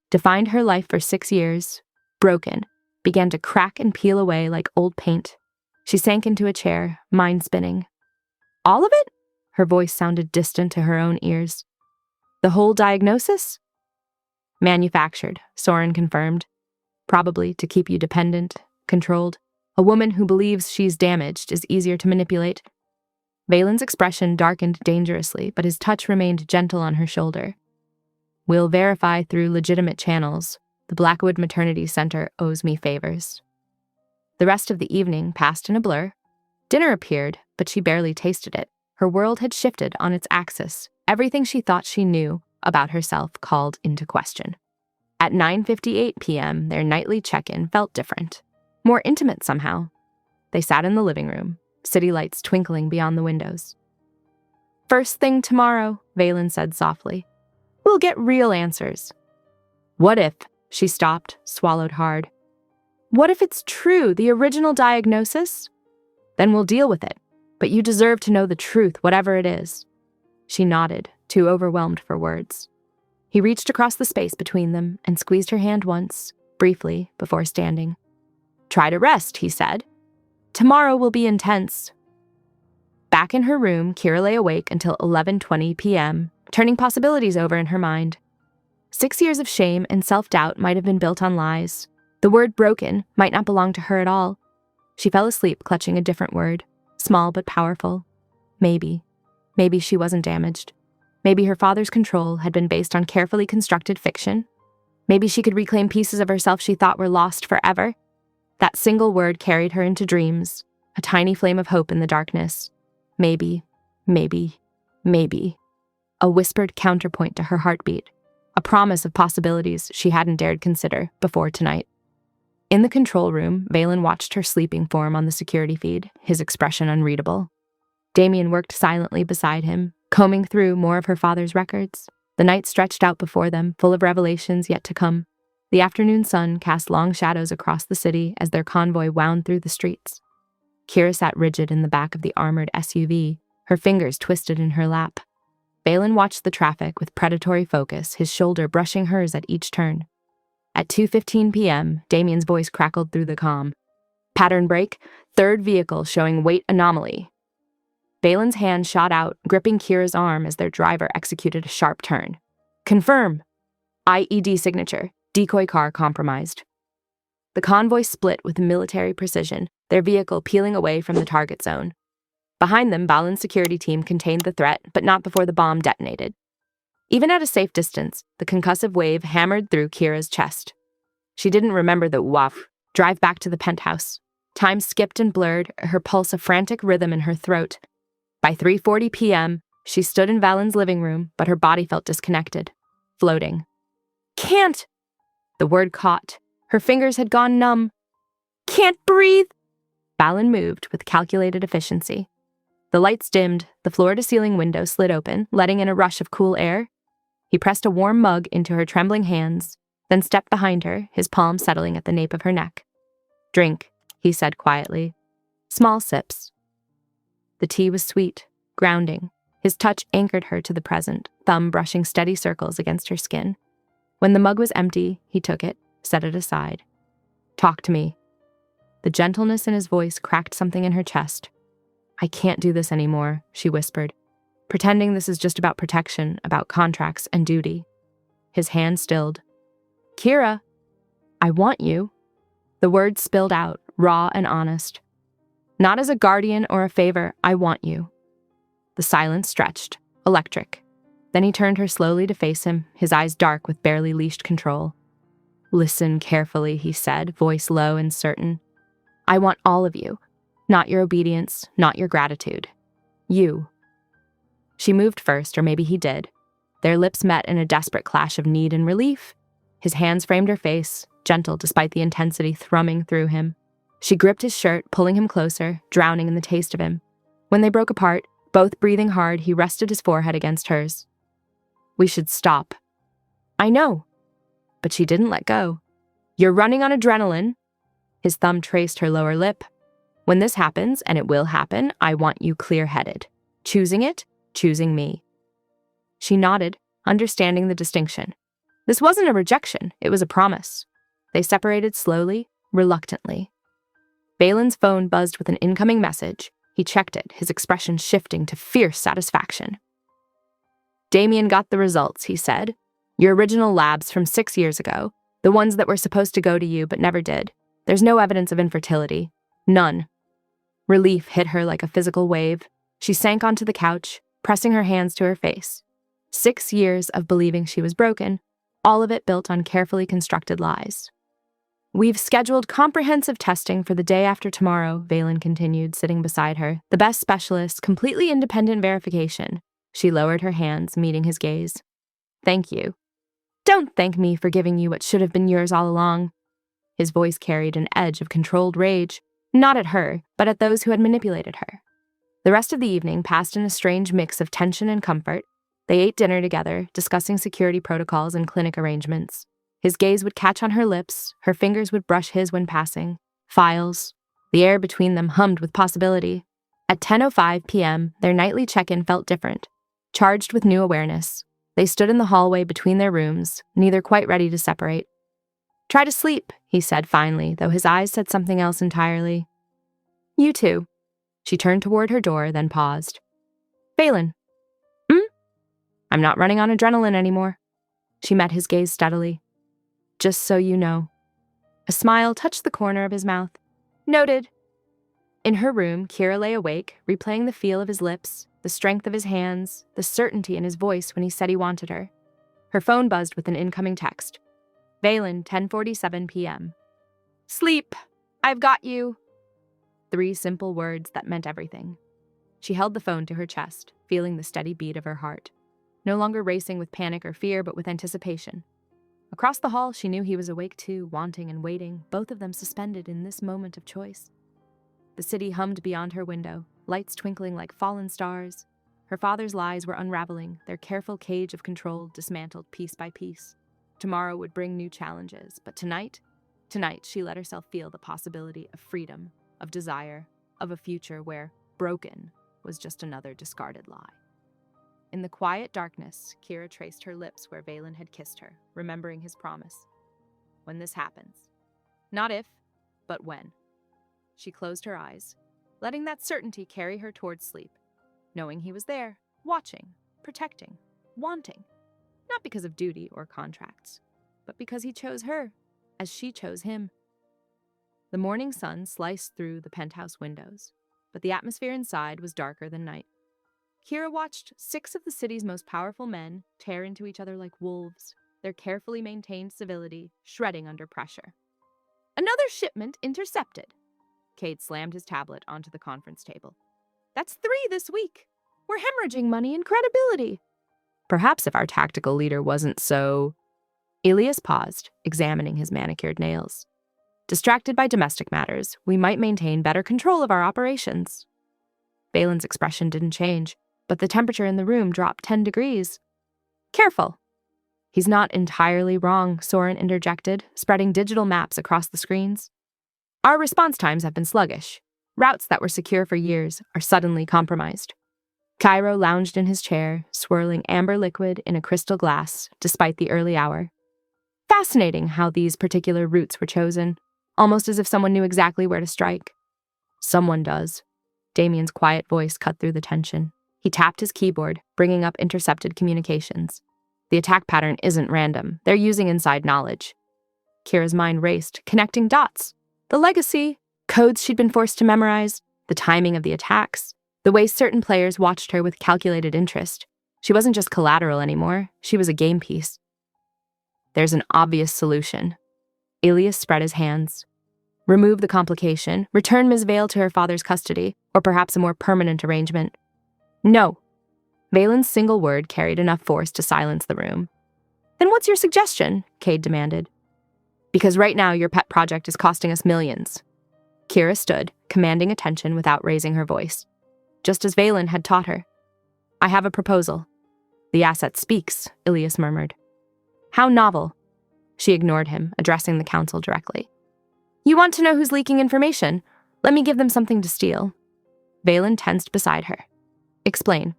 defined her life for 6 years, broken, began to crack and peel away like old paint. She sank into a chair, mind spinning. "All of it?" Her voice sounded distant to her own ears. "The whole diagnosis?" "Manufactured," Soren confirmed. "Probably to keep you dependent, controlled. A woman who believes she's damaged is easier to manipulate." Valen's expression darkened dangerously, but his touch remained gentle on her shoulder. "We'll verify through legitimate channels. The Blackwood Maternity Center owes me favors." The rest of the evening passed in a blur. Dinner appeared, but she barely tasted it. Her world had shifted on its axis. Everything she thought she knew about herself called into question. At 9:58 p.m., their nightly check-in felt different. More intimate somehow. They sat in the living room, city lights twinkling beyond the windows. "First thing tomorrow," Valen said softly. "We'll get real answers." "What if?" She stopped, swallowed hard. "What if it's true, the original diagnosis? Then we'll deal with it. But you deserve to know the truth, whatever it is." She nodded, too overwhelmed for words. He reached across the space between them and squeezed her hand once, briefly, before standing. "Try to rest," he said. "Tomorrow will be intense." Back in her room, Kira lay awake until 11:20 p.m., turning possibilities over in her mind. 6 years of shame and self-doubt might have been built on lies. The word broken might not belong to her at all. She fell asleep clutching a different word, small but powerful. Maybe she wasn't damaged. Maybe her father's control had been based on carefully constructed fiction. Maybe she could reclaim pieces of herself she thought were lost forever. That single word carried her into dreams, a tiny flame of hope in the darkness. Maybe. A whispered counterpoint to her heartbeat, a promise of possibilities she hadn't dared consider before tonight. In the control room, Valen watched her sleeping form on the security feed, his expression unreadable. Damien worked silently beside him, combing through more of her father's records. The night stretched out before them, full of revelations yet to come. The afternoon sun cast long shadows across the city as their convoy wound through the streets. Kira sat rigid in the back of the armored SUV, her fingers twisted in her lap. Valen watched the traffic with predatory focus, his shoulder brushing hers at each turn. At 2:15 p.m., Damien's voice crackled through the comm. "Pattern break, third vehicle showing weight anomaly." Valen's hand shot out, gripping Kira's arm as their driver executed a sharp turn. "Confirm." "IED signature. Decoy car compromised." The convoy split with military precision, their vehicle peeling away from the target zone. Behind them, Balin's security team contained the threat, but not before the bomb detonated. Even at a safe distance, the concussive wave hammered through Kira's chest. She didn't remember the woof. Drive back to the penthouse. Time skipped and blurred, her pulse a frantic rhythm in her throat. By 3:40 p.m., she stood in Valen's living room, but her body felt disconnected, floating. "Can't!" The word caught. Her fingers had gone numb. "Can't breathe!" Balin moved with calculated efficiency. The lights dimmed, the floor-to-ceiling window slid open, letting in a rush of cool air. He pressed a warm mug into her trembling hands, then stepped behind her, his palm settling at the nape of her neck. "Drink," he said quietly. "Small sips." The tea was sweet, grounding. His touch anchored her to the present, thumb brushing steady circles against her skin. When the mug was empty, he took it, set it aside. "Talk to me." The gentleness in his voice cracked something in her chest. "I can't do this anymore," she whispered, pretending this is just about protection, about contracts and duty. His hand stilled. "Kira, I want you." The words spilled out, raw and honest. "Not as a guardian or a favor, I want you." The silence stretched, electric. Then he turned her slowly to face him, his eyes dark with barely leashed control. "Listen carefully," he said, voice low and certain. "I want all of you. Not your obedience, not your gratitude. You." She moved first, or maybe he did. Their lips met in a desperate clash of need and relief. His hands framed her face, gentle despite the intensity thrumming through him. She gripped his shirt, pulling him closer, drowning in the taste of him. When they broke apart, both breathing hard, he rested his forehead against hers. "We should stop." "I know." But she didn't let go. "You're running on adrenaline." His thumb traced her lower lip. "When this happens, and it will happen, I want you clear-headed. Choosing it, choosing me." She nodded, understanding the distinction. This wasn't a rejection, it was a promise. They separated slowly, reluctantly. Balin's phone buzzed with an incoming message. He checked it, his expression shifting to fierce satisfaction. "Damien got the results," he said. "Your original labs from 6 years ago, the ones that were supposed to go to you but never did. There's no evidence of infertility. None." Relief hit her like a physical wave. She sank onto the couch, pressing her hands to her face. 6 years of believing she was broken, all of it built on carefully constructed lies. "We've scheduled comprehensive testing for the day after tomorrow," Valen continued, sitting beside her. "The best specialist, completely independent verification." She lowered her hands, meeting his gaze. "Thank you." "Don't thank me for giving you what should have been yours all along." His voice carried an edge of controlled rage, not at her, but at those who had manipulated her. The rest of the evening passed in a strange mix of tension and comfort. They ate dinner together, discussing security protocols and clinic arrangements. His gaze would catch on her lips, her fingers would brush his when passing. Files. The air between them hummed with possibility. At 10:05 p.m., their nightly check-in felt different, charged with new awareness. They stood in the hallway between their rooms, neither quite ready to separate. "Try to sleep," he said finally, though his eyes said something else entirely. "You too." She turned toward her door, then paused. "Valen." "I'm not running on adrenaline anymore." She met his gaze steadily. "Just so you know." A smile touched the corner of his mouth. "Noted." In her room, Kira lay awake, replaying the feel of his lips, the strength of his hands, the certainty in his voice when he said he wanted her. Her phone buzzed with an incoming text. "Valen, 10:47 p.m. "Sleep. I've got you." 3 simple words that meant everything. She held the phone to her chest, feeling the steady beat of her heart. No longer racing with panic or fear, but with anticipation. Across the hall, she knew he was awake too, wanting and waiting, both of them suspended in this moment of choice. The city hummed beyond her window, lights twinkling like fallen stars. Her father's lies were unraveling, their careful cage of control dismantled piece by piece. Tomorrow would bring new challenges, but tonight she let herself feel the possibility of freedom, of desire, of a future where broken was just another discarded lie. In the quiet darkness, Kira traced her lips where Valen had kissed her, remembering his promise. When this happens. Not if, but when. She closed her eyes, letting that certainty carry her towards sleep, knowing he was there, watching, protecting, wanting, not because of duty or contracts, but because he chose her, as she chose him. The morning sun sliced through the penthouse windows, but the atmosphere inside was darker than night. Kira watched 6 of the city's most powerful men tear into each other like wolves, their carefully maintained civility shredding under pressure. "Another shipment intercepted." Cade slammed his tablet onto the conference table. "That's 3 this week. We're hemorrhaging money and credibility." "Perhaps if our tactical leader wasn't so..." Elias paused, examining his manicured nails. Distracted by domestic matters, we might maintain better control of our operations. Valen's expression didn't change, but the temperature in the room dropped 10 degrees. Careful. He's not entirely wrong, Soren interjected, spreading digital maps across the screens. Our response times have been sluggish. Routes that were secure for years are suddenly compromised. Cairo lounged in his chair, swirling amber liquid in a crystal glass, despite the early hour. Fascinating how these particular routes were chosen, almost as if someone knew exactly where to strike. Someone does. Damien's quiet voice cut through the tension. He tapped his keyboard, bringing up intercepted communications. The attack pattern isn't random. They're using inside knowledge. Kira's mind raced, connecting dots. The legacy, codes she'd been forced to memorize, the timing of the attacks, the way certain players watched her with calculated interest. She wasn't just collateral anymore. She was a game piece. There's an obvious solution. Ilias spread his hands. Remove the complication, return Ms. Vale to her father's custody, or perhaps a more permanent arrangement. No. Valen's single word carried enough force to silence the room. Then what's your suggestion? Cade demanded. Because right now your pet project is costing us millions. Kira stood, commanding attention without raising her voice, just as Valen had taught her. I have a proposal. The asset speaks, Ilias murmured. How novel. She ignored him, addressing the council directly. You want to know who's leaking information? Let me give them something to steal. Valen tensed beside her. Explain.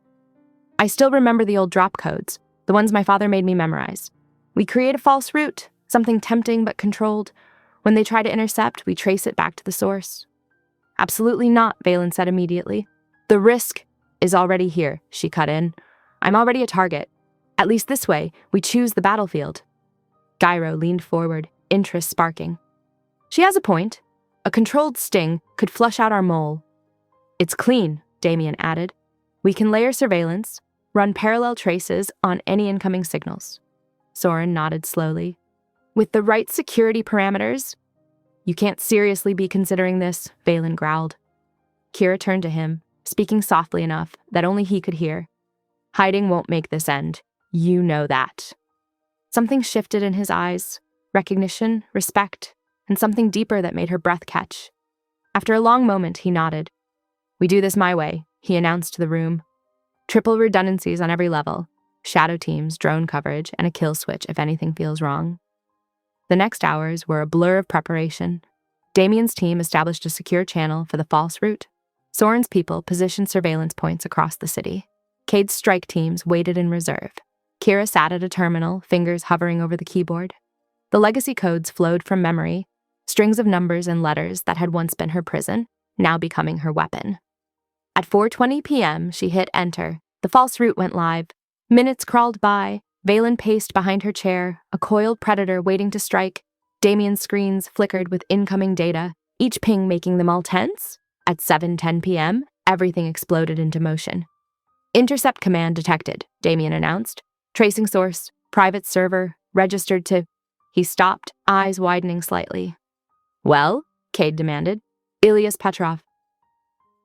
I still remember the old drop codes, the ones my father made me memorize. We create a false route, something tempting but controlled. When they try to intercept, we trace it back to the source. Absolutely not, Valen said immediately. The risk is already here, she cut in. I'm already a target. At least this way, we choose the battlefield. Gyro leaned forward, interest sparking. She has a point. A controlled sting could flush out our mole. It's clean, Damien added. We can layer surveillance, run parallel traces on any incoming signals. Soren nodded slowly. With the right security parameters? You can't seriously be considering this, Valen growled. Kira turned to him, speaking softly enough that only he could hear. Hiding won't make this end. You know that. Something shifted in his eyes, recognition, respect, and something deeper that made her breath catch. After a long moment, he nodded. We do this my way, he announced to the room. Triple redundancies on every level, shadow teams, drone coverage, and a kill switch if anything feels wrong. The next hours were a blur of preparation. Damien's team established a secure channel for the false route. Soren's people positioned surveillance points across the city. Cade's strike teams waited in reserve. Kira sat at a terminal, fingers hovering over the keyboard. The legacy codes flowed from memory, strings of numbers and letters that had once been her prison, now becoming her weapon. At 4:20 p.m., she hit enter. The false route went live. Minutes crawled by. Valen paced behind her chair, a coiled predator waiting to strike. Damien's screens flickered with incoming data, each ping making them all tense. At 7:10 p.m., everything exploded into motion. Intercept command detected, Damien announced. Tracing source, private server, registered to... He stopped, eyes widening slightly. Well? Cade demanded. Ilias Petrov.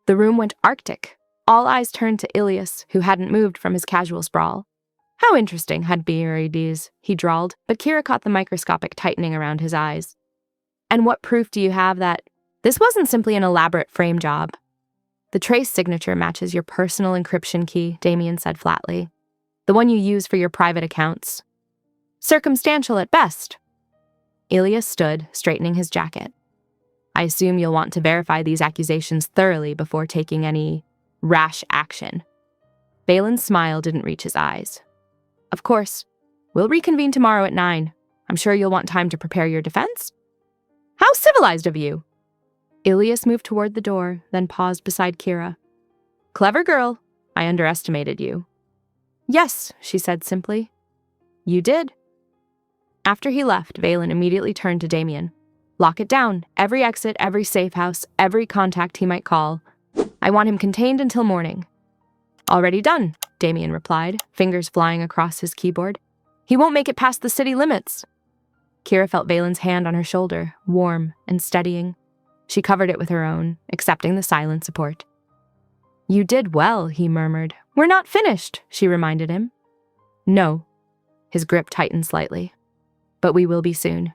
The room went arctic. All eyes turned to Ilias, who hadn't moved from his casual sprawl. How interesting, had Hadbiarides, he drawled, but Kira caught the microscopic tightening around his eyes. And what proof do you have that this wasn't simply an elaborate frame job? The trace signature matches your personal encryption key, Damien said flatly. The one you use for your private accounts. Circumstantial at best. Ilias stood, straightening his jacket. I assume you'll want to verify these accusations thoroughly before taking any rash action. Valen's smile didn't reach his eyes. Of course. We'll reconvene tomorrow at 9. I'm sure you'll want time to prepare your defense. How civilized of you! Ilias moved toward the door, then paused beside Kira. Clever girl. I underestimated you. Yes, she said simply. You did. After he left, Valen immediately turned to Damien. Lock it down. Every exit, every safe house, every contact he might call. I want him contained until morning. Already done, Damien replied, fingers flying across his keyboard. He won't make it past the city limits. Kira felt Valen's hand on her shoulder, warm and steadying. She covered it with her own, accepting the silent support. You did well, he murmured. We're not finished, she reminded him. No. His grip tightened slightly. But we will be soon.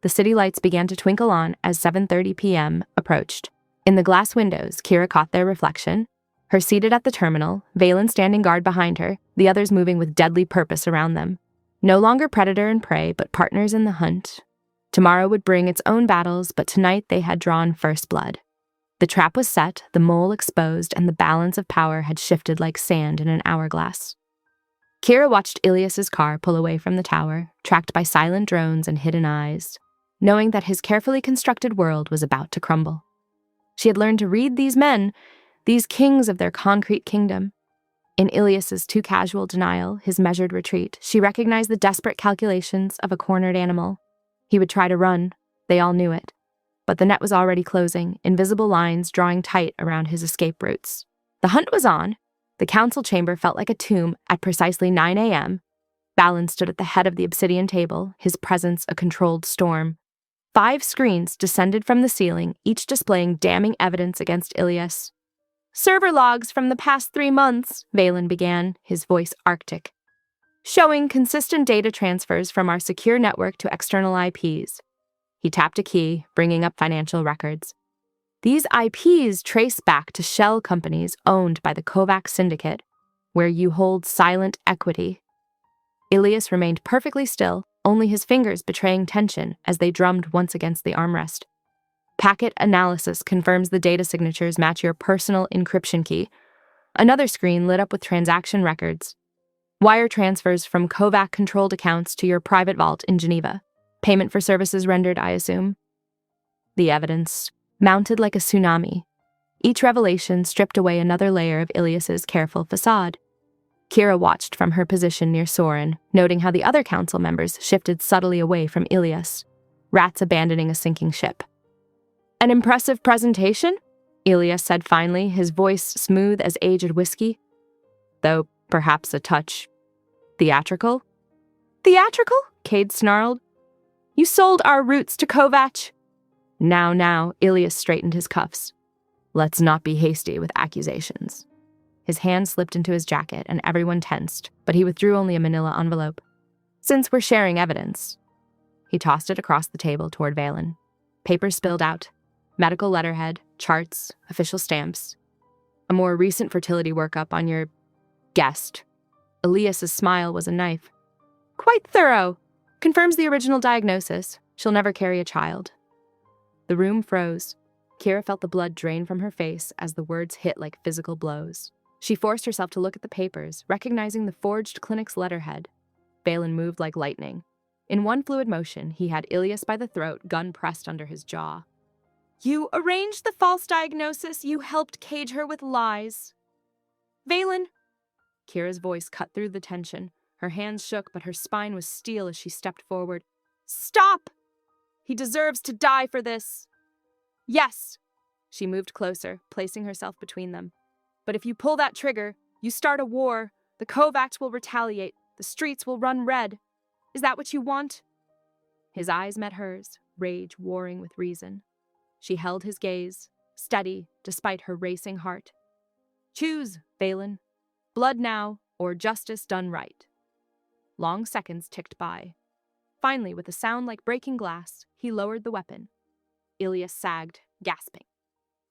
The city lights began to twinkle on as 7:30 p.m. approached. In the glass windows, Kira caught their reflection. Her seated at the terminal, Valen standing guard behind her, the others moving with deadly purpose around them. No longer predator and prey, but partners in the hunt. Tomorrow would bring its own battles, but tonight they had drawn first blood. The trap was set, the mole exposed, and the balance of power had shifted like sand in an hourglass. Kira watched Ilias's car pull away from the tower, tracked by silent drones and hidden eyes, knowing that his carefully constructed world was about to crumble. She had learned to read these men, these kings of their concrete kingdom. In Ilias's too casual denial, his measured retreat, she recognized the desperate calculations of a cornered animal. He would try to run. They all knew it. But the net was already closing, invisible lines drawing tight around his escape routes. The hunt was on. The council chamber felt like a tomb at precisely 9 a.m. Balin stood at the head of the obsidian table, his presence a controlled storm. 5 screens descended from the ceiling, each displaying damning evidence against Ilias. "Server logs from the past 3 months," Valen began, his voice arctic, "showing consistent data transfers from our secure network to external IPs. He tapped a key, bringing up financial records. These IPs trace back to shell companies owned by the Kovac Syndicate, where you hold silent equity. Ilias remained perfectly still, only his fingers betraying tension as they drummed once against the armrest. Packet analysis confirms the data signatures match your personal encryption key. Another screen lit up with transaction records. Wire transfers from Kovac-controlled accounts to your private vault in Geneva. Payment for services rendered, I assume. The evidence mounted like a tsunami. Each revelation stripped away another layer of Ilias's careful facade. Kira watched from her position near Soren, noting how the other council members shifted subtly away from Ilias, rats abandoning a sinking ship. "An impressive presentation?" Ilias said finally, his voice smooth as aged whiskey, though perhaps a touch theatrical. "Theatrical?" Cade snarled. "You sold our roots to Kovac." Now, Ilias straightened his cuffs. "Let's not be hasty with accusations." His hand slipped into his jacket and everyone tensed, but he withdrew only a manila envelope. "Since we're sharing evidence." He tossed it across the table toward Valen. Papers spilled out. Medical letterhead, charts, official stamps. A more recent fertility workup on your guest. Elias's smile was a knife. "Quite thorough. Confirms the original diagnosis. She'll never carry a child." The room froze. Kira felt the blood drain from her face as the words hit like physical blows. She forced herself to look at the papers, recognizing the forged clinic's letterhead. Valen moved like lightning. In one fluid motion, he had Ilias by the throat, gun pressed under his jaw. "You arranged the false diagnosis. You helped cage her with lies." "Valen!" Kira's voice cut through the tension. Her hands shook, but her spine was steel as she stepped forward. "Stop! He deserves to die for this." "Yes." She moved closer, placing herself between them. "But if you pull that trigger, you start a war. The Kovacs will retaliate. The streets will run red. Is that what you want?" His eyes met hers, rage warring with reason. She held his gaze, steady despite her racing heart. "Choose, Valen. Blood now, or justice done right." Long seconds ticked by. Finally, with a sound like breaking glass, he lowered the weapon. Ilias sagged, gasping.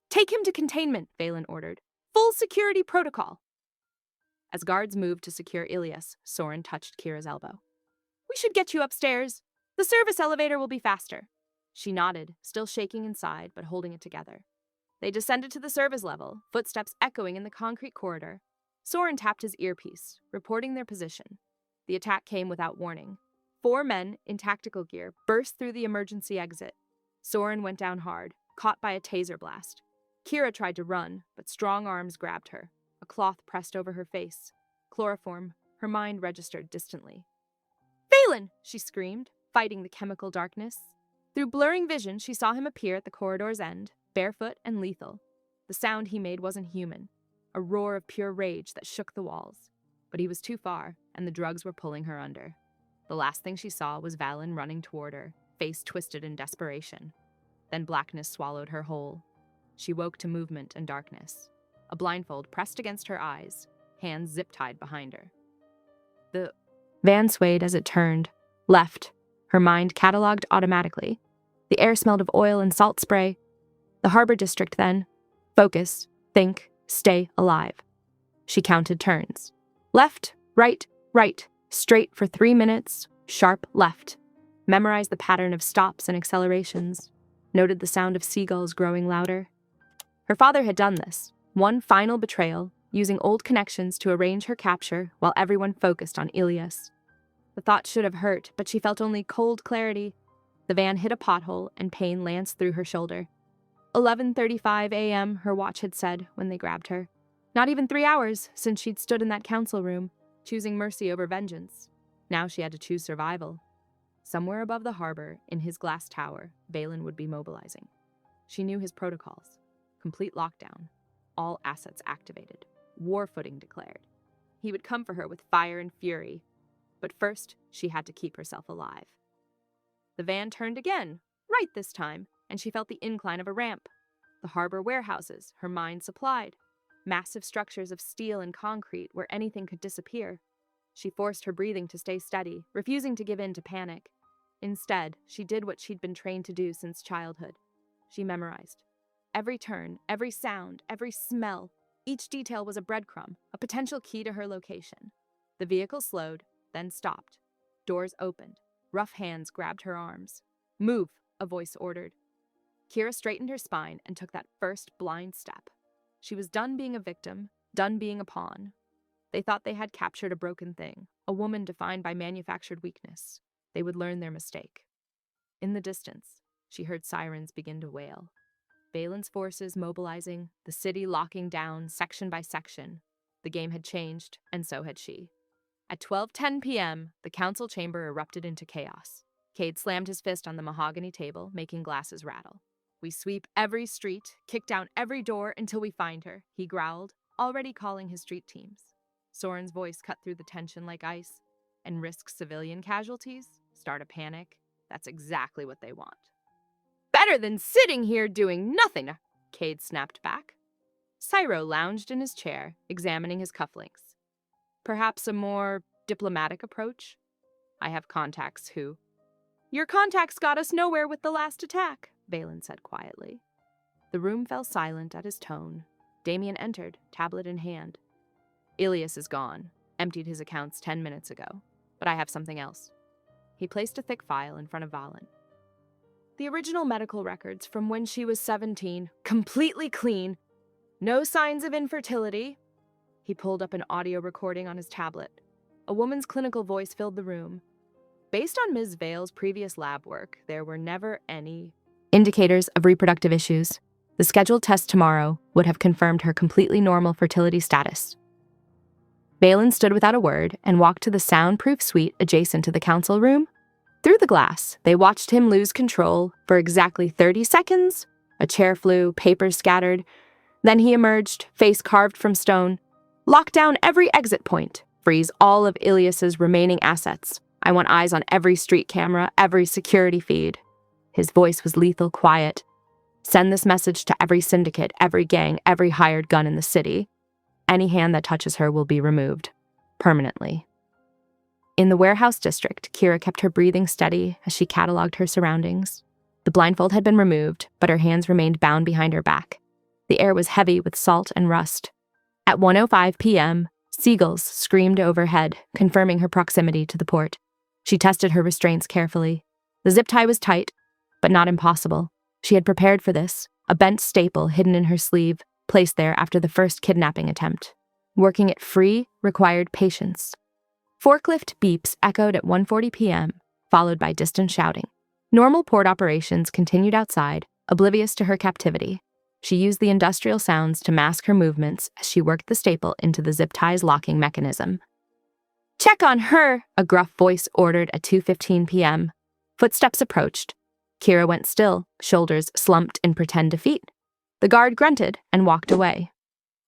"Take him to containment," Valen ordered. "Full security protocol." As guards moved to secure Ilias, Soren touched Kira's elbow. "We should get you upstairs. The service elevator will be faster." She nodded, still shaking inside, but holding it together. They descended to the service level, footsteps echoing in the concrete corridor. Soren tapped his earpiece, reporting their position. The attack came without warning. 4 men in tactical gear burst through the emergency exit. Soren went down hard, caught by a taser blast. Kira tried to run, but strong arms grabbed her. A cloth pressed over her face. Chloroform, her mind registered distantly. "Valen!" she screamed, fighting the chemical darkness. Through blurring vision, she saw him appear at the corridor's end, barefoot and lethal. The sound he made wasn't human, a roar of pure rage that shook the walls. But he was too far, and the drugs were pulling her under. The last thing she saw was Valen running toward her, face twisted in desperation. Then blackness swallowed her whole. She woke to movement and darkness. A blindfold pressed against her eyes, hands zip-tied behind her. The van swayed as it turned, left, Her mind cataloged automatically. The air smelled of oil and salt spray. The harbor district then. Focus, think, stay alive. She counted turns. Left, right, right, straight for 3 minutes, sharp left. Memorized the pattern of stops and accelerations. Noted the sound of seagulls growing louder. Her father had done this, one final betrayal, using old connections to arrange her capture while everyone focused on Ilias. The thought should have hurt, but she felt only cold clarity. The van hit a pothole and pain lanced through her shoulder. 11:35 a.m., her watch had said when they grabbed her. Not even 3 hours since she'd stood in that council room, choosing mercy over vengeance. Now she had to choose survival. Somewhere above the harbor, in his glass tower, Valen would be mobilizing. She knew his protocols. Complete lockdown. All assets activated. War footing declared. He would come for her with fire and fury. But first, she had to keep herself alive. The van turned again, right this time, and she felt the incline of a ramp. The harbor warehouses, her mind supplied. Massive structures of steel and concrete where anything could disappear. She forced her breathing to stay steady, refusing to give in to panic. Instead, she did what she'd been trained to do since childhood. She memorized. Every turn, every sound, every smell, each detail was a breadcrumb, a potential key to her location. The vehicle slowed, then stopped. Doors opened. Rough hands grabbed her arms. "Move," a voice ordered. Kira straightened her spine and took that first blind step. She was done being a victim, done being a pawn. They thought they had captured a broken thing, a woman defined by manufactured weakness. They would learn their mistake. In the distance, she heard sirens begin to wail. Valen's forces mobilizing, the city locking down section by section. The game had changed, and so had she. At 12:10 p.m., the council chamber erupted into chaos. Cade slammed his fist on the mahogany table, making glasses rattle. "We sweep every street, kick down every door until we find her," he growled, already calling his street teams. Soren's voice cut through the tension like ice. "And risk civilian casualties? Start a panic? That's exactly what they want." "Better than sitting here doing nothing," Cade snapped back. Cyro lounged in his chair, examining his cufflinks. "Perhaps a more diplomatic approach? I have contacts who—" "Your contacts got us nowhere with the last attack," Valen said quietly. The room fell silent at his tone. Damien entered, tablet in hand. "Ilias is gone. Emptied his accounts 10 minutes ago. But I have something else." He placed a thick file in front of Valen. "The original medical records from when she was 17, completely clean. No signs of infertility." He pulled up an audio recording on his tablet. A woman's clinical voice filled the room. "Based on Ms. Vale's previous lab work, there were never any indicators of reproductive issues. The scheduled test tomorrow would have confirmed her completely normal fertility status." Valen stood without a word and walked to the soundproof suite adjacent to the council room. Through the glass, they watched him lose control for exactly 30 seconds. A chair flew, papers scattered. Then he emerged, face carved from stone. "Lock down every exit point. Freeze all of Ilias's remaining assets. I want eyes on every street camera, every security feed." His voice was lethal quiet. "Send this message to every syndicate, every gang, every hired gun in the city. Any hand that touches her will be removed. Permanently." In the warehouse district, Kira kept her breathing steady as she cataloged her surroundings. The blindfold had been removed, but her hands remained bound behind her back. The air was heavy with salt and rust. At 1:05 p.m., seagulls screamed overhead, confirming her proximity to the port. She tested her restraints carefully. The zip tie was tight, but not impossible. She had prepared for this, a bent staple hidden in her sleeve, placed there after the first kidnapping attempt. Working it free required patience. Forklift beeps echoed at 1:40 p.m., followed by distant shouting. Normal port operations continued outside, oblivious to her captivity. She used the industrial sounds to mask her movements as she worked the staple into the zip tie's locking mechanism. "Check on her," a gruff voice ordered at 2:15 p.m. Footsteps approached. Kira went still, shoulders slumped in pretend defeat. The guard grunted and walked away.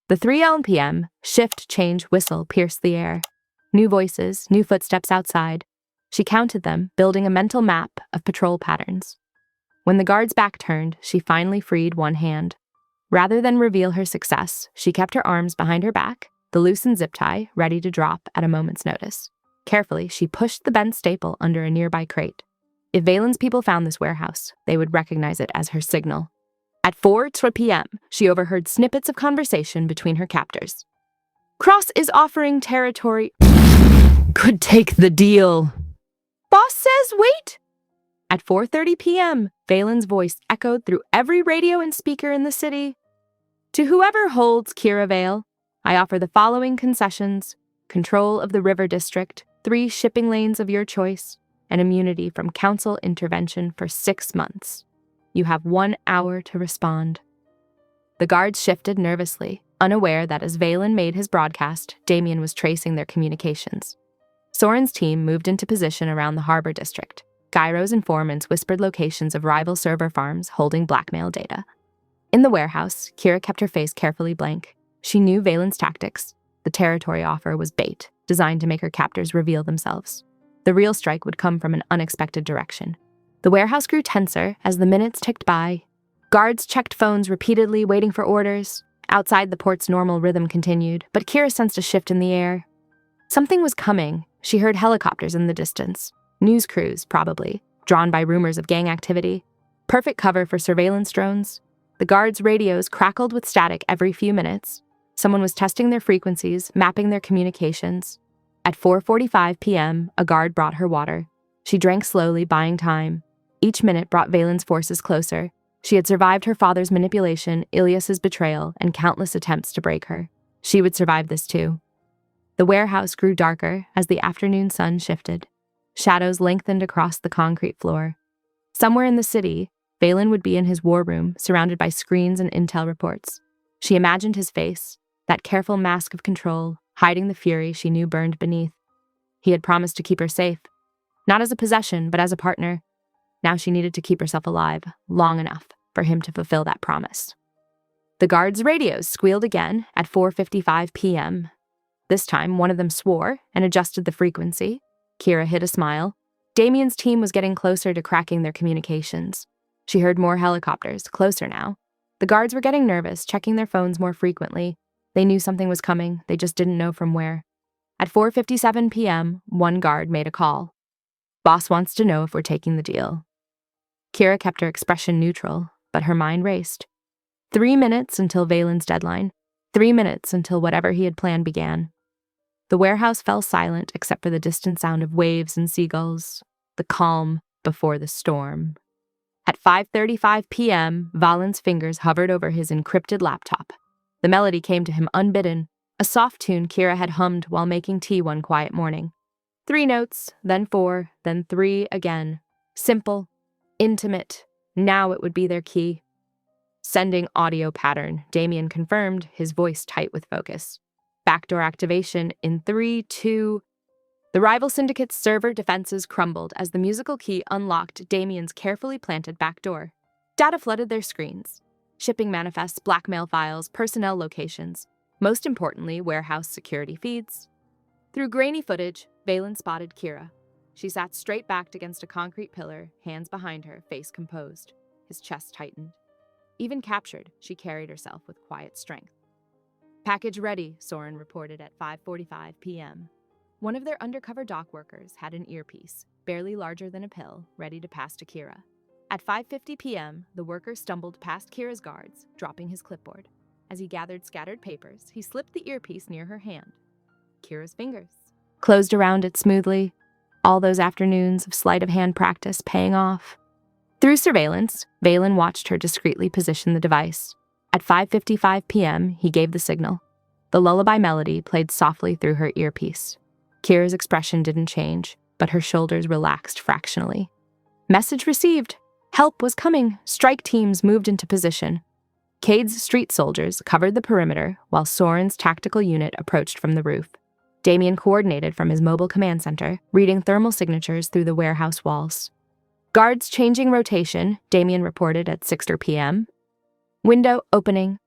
The 3 p.m. shift change whistle pierced the air. New voices, new footsteps outside. She counted them, building a mental map of patrol patterns. When the guard's back turned, she finally freed one hand. Rather than reveal her success, she kept her arms behind her back, the loosened zip tie ready to drop at a moment's notice. Carefully, she pushed the bent staple under a nearby crate. If Valen's people found this warehouse, they would recognize it as her signal. At 4:00 p.m., she overheard snippets of conversation between her captors. Cross is offering territory. Could take the deal. Boss says wait. At 4:30 p.m., Valen's voice echoed through every radio and speaker in the city. To whoever holds Kira Vale, I offer the following concessions: control of the river district, 3 shipping lanes of your choice, and immunity from council intervention for 6 months. You have 1 hour to respond. The guards shifted nervously, unaware that as Valen made his broadcast, Damien was tracing their communications. Soren's team moved into position around the harbor district. Gyro's informants whispered locations of rival server farms holding blackmail data. In the warehouse, Kira kept her face carefully blank. She knew Valen's tactics. The territory offer was bait, designed to make her captors reveal themselves. The real strike would come from an unexpected direction. The warehouse grew tenser as the minutes ticked by. Guards checked phones repeatedly, waiting for orders. Outside, the port's normal rhythm continued, but Kira sensed a shift in the air. Something was coming. She heard helicopters in the distance. News crews, probably, drawn by rumors of gang activity. Perfect cover for surveillance drones. The guards' radios crackled with static every few minutes. Someone was testing their frequencies, mapping their communications. At 4:45 p.m., a guard brought her water. She drank slowly, buying time. Each minute brought Valen's forces closer. She had survived her father's manipulation, Ilias's betrayal, and countless attempts to break her. She would survive this too. The warehouse grew darker as the afternoon sun shifted. Shadows lengthened across the concrete floor. Somewhere in the city, Valen would be in his war room, surrounded by screens and intel reports. She imagined his face, that careful mask of control, hiding the fury she knew burned beneath. He had promised to keep her safe, not as a possession, but as a partner. Now she needed to keep herself alive, long enough for him to fulfill that promise. The guards' radios squealed again at 4:55 p.m. This time, one of them swore and adjusted the frequency. Kira hid a smile. Damien's team was getting closer to cracking their communications. She heard more helicopters, closer now. The guards were getting nervous, checking their phones more frequently. They knew something was coming, they just didn't know from where. At 4:57 p.m., one guard made a call. Boss wants to know if we're taking the deal. Kira kept her expression neutral, but her mind raced. 3 minutes until Valen's deadline. 3 minutes until whatever he had planned began. The warehouse fell silent except for the distant sound of waves and seagulls, the calm before the storm. At 5:35 p.m., Valen's fingers hovered over his encrypted laptop. The melody came to him unbidden, a soft tune Kira had hummed while making tea one quiet morning. 3 notes, then 4, then 3 again. Simple, intimate. Now it would be their key. Sending audio pattern, Damien confirmed, his voice tight with focus. Backdoor activation in 3, 2... The rival syndicate's server defenses crumbled as the musical key unlocked Damien's carefully planted backdoor. Data flooded their screens. Shipping manifests, blackmail files, personnel locations. Most importantly, warehouse security feeds. Through grainy footage, Valen spotted Kira. She sat straight-backed against a concrete pillar, hands behind her, face composed. His chest tightened. Even captured, she carried herself with quiet strength. Package ready, Soren reported at 5:45 p.m. One of their undercover dock workers had an earpiece, barely larger than a pill, ready to pass to Kira. At 5:50 p.m., the worker stumbled past Kira's guards, dropping his clipboard. As he gathered scattered papers, he slipped the earpiece near her hand. Kira's fingers closed around it smoothly, all those afternoons of sleight-of-hand practice paying off. Through surveillance, Valen watched her discreetly position the device. At 5:55 p.m., he gave the signal. The lullaby melody played softly through her earpiece. Kira's expression didn't change, but her shoulders relaxed fractionally. Message received. Help was coming. Strike teams moved into position. Cade's street soldiers covered the perimeter, while Soren's tactical unit approached from the roof. Damien coordinated from his mobile command center, reading thermal signatures through the warehouse walls. Guards changing rotation, Damien reported at 6:00 p.m. Window opening.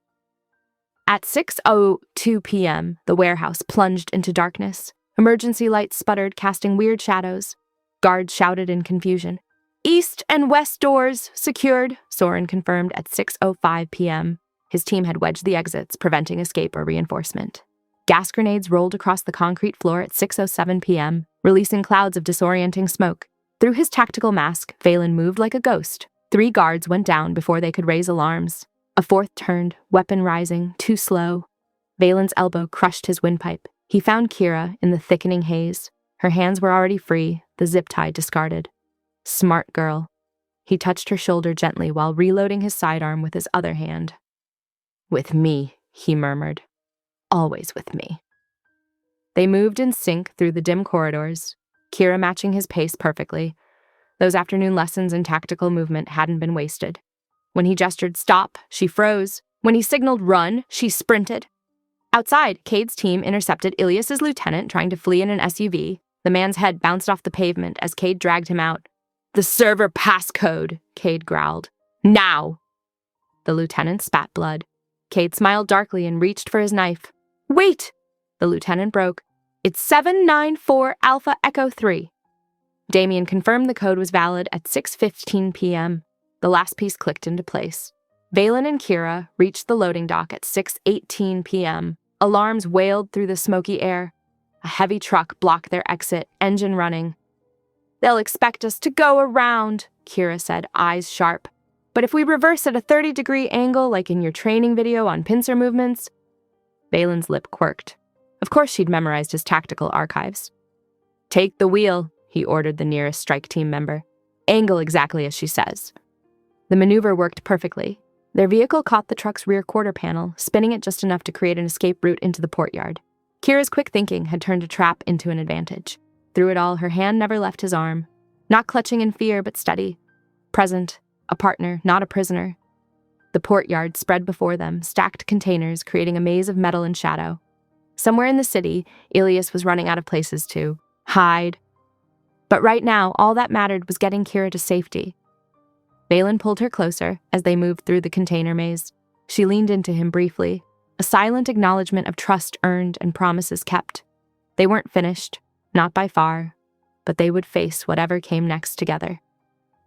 At 6:02 p.m., the warehouse plunged into darkness. Emergency lights sputtered, casting weird shadows. Guards shouted in confusion. East and west doors secured, Soren confirmed at 6:05 p.m. His team had wedged the exits, preventing escape or reinforcement. Gas grenades rolled across the concrete floor at 6:07 p.m., releasing clouds of disorienting smoke. Through his tactical mask, Valen moved like a ghost. 3 guards went down before they could raise alarms. A 4th turned, weapon rising, too slow. Valen's elbow crushed his windpipe. He found Kira in the thickening haze. Her hands were already free, the zip tie discarded. Smart girl. He touched her shoulder gently while reloading his sidearm with his other hand. With me, he murmured. Always with me. They moved in sync through the dim corridors, Kira matching his pace perfectly. Those afternoon lessons in tactical movement hadn't been wasted. When he gestured stop, she froze. When he signaled run, she sprinted. Outside, Cade's team intercepted Ilias's lieutenant trying to flee in an SUV. The man's head bounced off the pavement as Cade dragged him out. The server passcode, Cade growled. Now! The lieutenant spat blood. Cade smiled darkly and reached for his knife. Wait! The lieutenant broke. It's 794 Alpha Echo 3. Damien confirmed the code was valid at 6:15 p.m. The last piece clicked into place. Valen and Kira reached the loading dock at 6:18 p.m. Alarms wailed through the smoky air. A heavy truck blocked their exit, engine running. They'll expect us to go around, Kira said, eyes sharp. But if we reverse at a 30-degree angle like in your training video on pincer movements... Valen's lip quirked. Of course she'd memorized his tactical archives. Take the wheel, he ordered the nearest strike team member. Angle exactly as she says. The maneuver worked perfectly. Their vehicle caught the truck's rear quarter panel, spinning it just enough to create an escape route into the portyard. Kira's quick thinking had turned a trap into an advantage. Through it all, her hand never left his arm. Not clutching in fear, but steady. Present. A partner, not a prisoner. The portyard spread before them, stacked containers creating a maze of metal and shadow. Somewhere in the city, Ilias was running out of places to hide. But right now, all that mattered was getting Kira to safety. Valen pulled her closer as they moved through the container maze. She leaned into him briefly, a silent acknowledgement of trust earned and promises kept. They weren't finished, not by far, but they would face whatever came next together.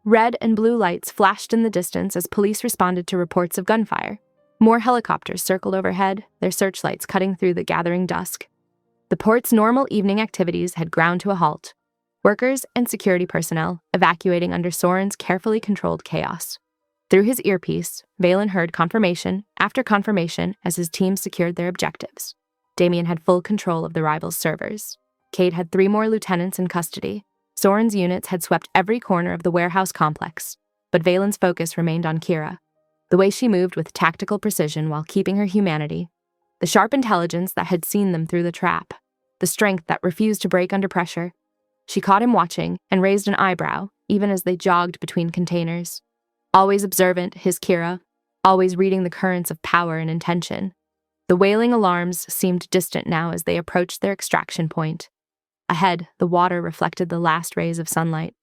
Red and blue lights flashed in the distance as police responded to reports of gunfire. More helicopters circled overhead, their searchlights cutting through the gathering dusk. The port's normal evening activities had ground to a halt. Workers and security personnel evacuating under Soren's carefully controlled chaos. Through his earpiece, Valen heard confirmation after confirmation as his team secured their objectives. Damien had full control of the rivals' servers. Cade had 3 more lieutenants in custody. Soren's units had swept every corner of the warehouse complex, but Valen's focus remained on Kira. The way she moved with tactical precision while keeping her humanity. The sharp intelligence that had seen them through the trap. The strength that refused to break under pressure. She caught him watching and raised an eyebrow, even as they jogged between containers. Always observant, his Kira, always reading the currents of power and intention. The wailing alarms seemed distant now as they approached their extraction point. Ahead, the water reflected the last rays of sunlight.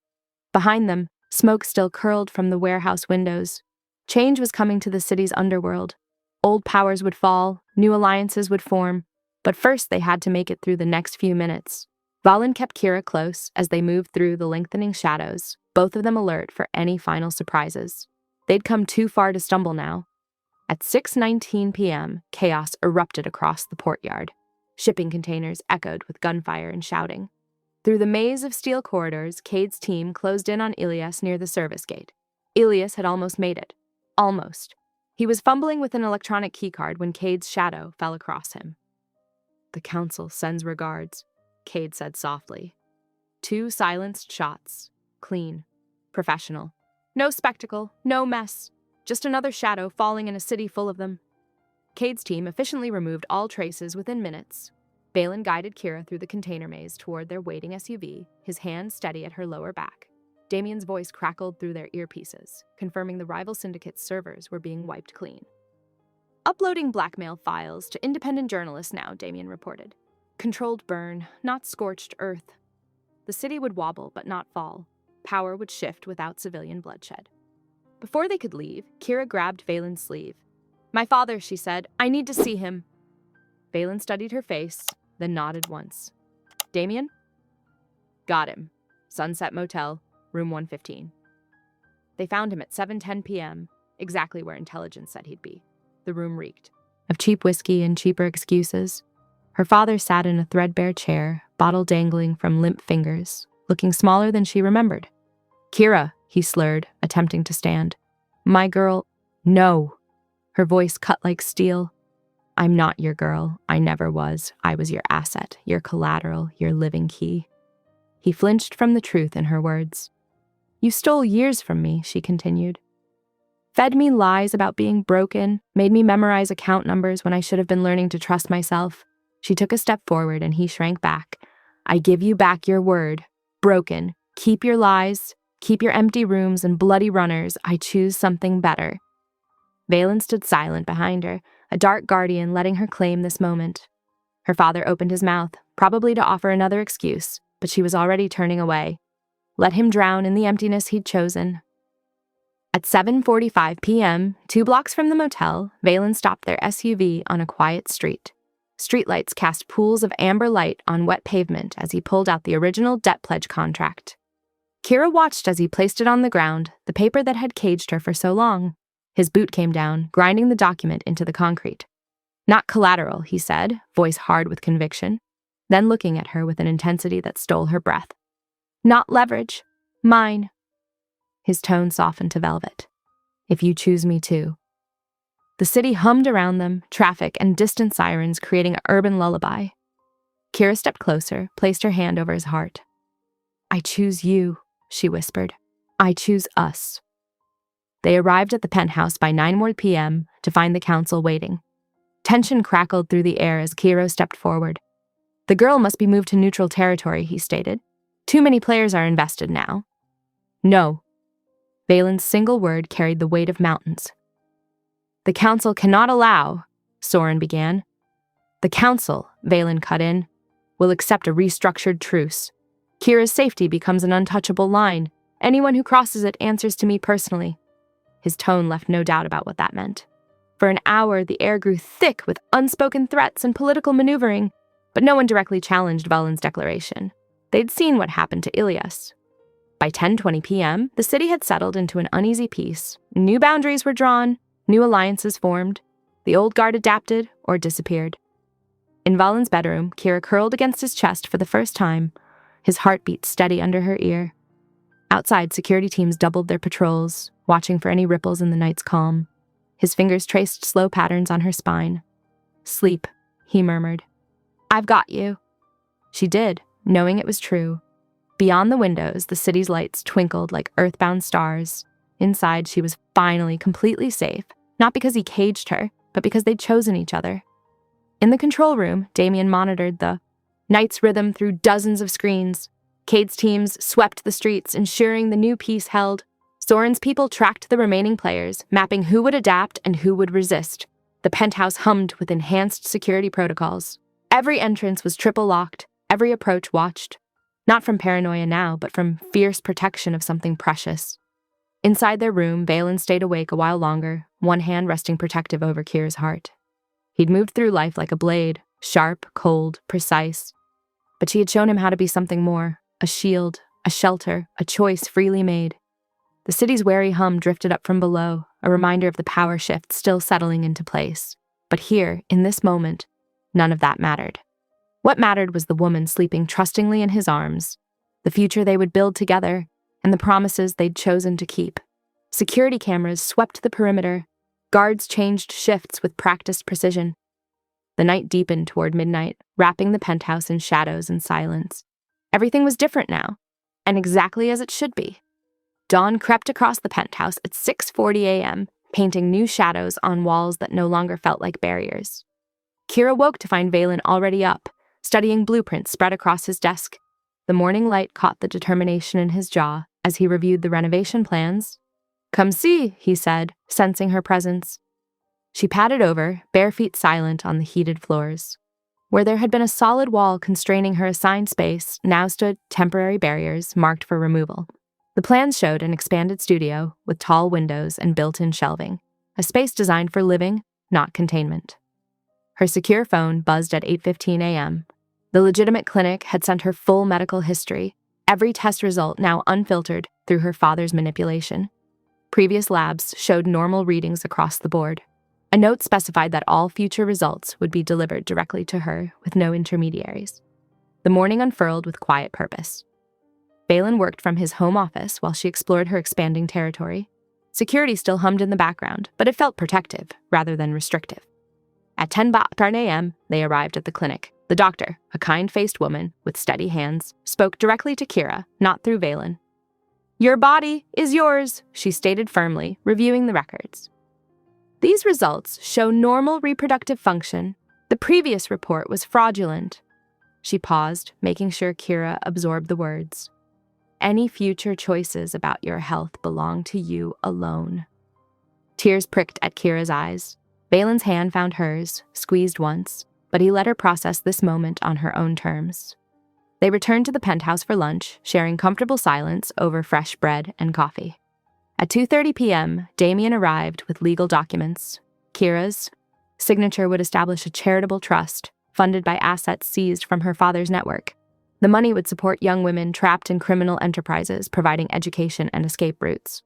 Behind them, smoke still curled from the warehouse windows. Change was coming to the city's underworld. Old powers would fall, new alliances would form, but first they had to make it through the next few minutes. Valen kept Kira close as they moved through the lengthening shadows, both of them alert for any final surprises. They'd come too far to stumble now. At 6:19 p.m., chaos erupted across the portyard. Shipping containers echoed with gunfire and shouting. Through the maze of steel corridors, Cade's team closed in on Ilias near the service gate. Ilias had almost made it. Almost. He was fumbling with an electronic keycard when Cade's shadow fell across him. The council sends regards, Cade said softly. 2 silenced shots. Clean. Professional. No spectacle, no mess. Just another shadow falling in a city full of them. Cade's team efficiently removed all traces within minutes. Valen guided Kira through the container maze toward their waiting SUV, his hand steady at her lower back. Damien's voice crackled through their earpieces, confirming the rival syndicate's servers were being wiped clean. Uploading blackmail files to independent journalists now, Damien reported. Controlled burn, not scorched earth. The city would wobble but not fall. Power would shift without civilian bloodshed. Before they could leave, Kira grabbed Valen's sleeve. My father, she said. I need to see him. Valen studied her face, then nodded once. Damien? Got him. Sunset Motel, room 115. They found him at 7:10 p.m., exactly where intelligence said he'd be. The room reeked of cheap whiskey and cheaper excuses. Her father sat in a threadbare chair, bottle dangling from limp fingers, looking smaller than she remembered. Kira, he slurred, attempting to stand. My girl, no. Her voice cut like steel. I'm not your girl. I never was. I was your asset, your collateral, your living key. He flinched from the truth in her words. You stole years from me, she continued. Fed me lies about being broken, made me memorize account numbers when I should have been learning to trust myself. She took a step forward and he shrank back. I give you back your word. Broken. Keep your lies. Keep your empty rooms and bloody runners. I choose something better. Valen stood silent behind her, a dark guardian letting her claim this moment. Her father opened his mouth, probably to offer another excuse, but she was already turning away. Let him drown in the emptiness he'd chosen. At 7:45 p.m., 2 blocks from the motel, Valen stopped their SUV on a quiet street. Streetlights cast pools of amber light on wet pavement as he pulled out the original debt pledge contract. Kira watched as he placed it on the ground, the paper that had caged her for so long. His boot came down, grinding the document into the concrete. Not collateral, he said, voice hard with conviction, then looking at her with an intensity that stole her breath. Not leverage. Mine. His tone softened to velvet. If you choose me to. The city hummed around them, traffic and distant sirens creating an urban lullaby. Kira stepped closer, placed her hand over his heart. I choose you, she whispered. I choose us. They arrived at the penthouse by 9 p.m. to find the council waiting. Tension crackled through the air as Kiro stepped forward. The girl must be moved to neutral territory, he stated. Too many players are invested now. No. Valen's single word carried the weight of mountains. The council cannot allow, Soren began. The council, Valen cut in, will accept a restructured truce. Kira's safety becomes an untouchable line. Anyone who crosses it answers to me personally. His tone left no doubt about what that meant. For an hour, the air grew thick with unspoken threats and political maneuvering, but no one directly challenged Valen's declaration. They'd seen what happened to Ilias. By 10:20 p.m., the city had settled into an uneasy peace. New boundaries were drawn, new alliances formed. The old guard adapted or disappeared. In Valen's bedroom, Kira curled against his chest for the first time, his heartbeat steady under her ear. Outside, security teams doubled their patrols, watching for any ripples in the night's calm. His fingers traced slow patterns on her spine. Sleep, he murmured. I've got you. She did, knowing it was true. Beyond the windows, the city's lights twinkled like earthbound stars. Inside, she was finally completely safe, not because he caged her, but because they'd chosen each other. In the control room, Damien monitored the night's rhythm through dozens of screens. Cade's teams swept the streets, ensuring the new peace held. Soren's people tracked the remaining players, mapping who would adapt and who would resist. The penthouse hummed with enhanced security protocols. Every entrance was triple locked, every approach watched. Not from paranoia now, but from fierce protection of something precious. Inside their room, Valen stayed awake a while longer, one hand resting protective over Kira's heart. He'd moved through life like a blade, sharp, cold, precise. But she had shown him how to be something more, a shield, a shelter, a choice freely made. The city's wary hum drifted up from below, a reminder of the power shift still settling into place. But here, in this moment, none of that mattered. What mattered was the woman sleeping trustingly in his arms, the future they would build together, and the promises they'd chosen to keep. Security cameras swept the perimeter. Guards changed shifts with practiced precision. The night deepened toward midnight, wrapping the penthouse in shadows and silence. Everything was different now, and exactly as it should be. Dawn crept across the penthouse at 6:40 a.m., painting new shadows on walls that no longer felt like barriers. Kira woke to find Valen already up, studying blueprints spread across his desk. The morning light caught the determination in his jaw as he reviewed the renovation plans. Come see, he said, sensing her presence. She padded over, bare feet silent on the heated floors. Where there had been a solid wall constraining her assigned space, now stood temporary barriers marked for removal. The plans showed an expanded studio with tall windows and built-in shelving, a space designed for living, not containment. Her secure phone buzzed at 8:15 a.m. The legitimate clinic had sent her full medical history, every test result now unfiltered through her father's manipulation. Previous labs showed normal readings across the board. A note specified that all future results would be delivered directly to her with no intermediaries. The morning unfurled with quiet purpose. Balin worked from his home office while she explored her expanding territory. Security still hummed in the background, but it felt protective rather than restrictive. At 10:00 a.m., they arrived at the clinic. The doctor, a kind-faced woman with steady hands, spoke directly to Kira, not through Balin. "Your body is yours," she stated firmly, reviewing the records. "These results show normal reproductive function. The previous report was fraudulent." She paused, making sure Kira absorbed the words. "Any future choices about your health belong to you alone." Tears pricked at Kira's eyes. Balin's hand found hers, squeezed once, but he let her process this moment on her own terms. They returned to the penthouse for lunch, sharing comfortable silence over fresh bread and coffee. At 2:30 p.m., Damien arrived with legal documents. Kira's signature would establish a charitable trust, funded by assets seized from her father's network. The money would support young women trapped in criminal enterprises, providing education and escape routes.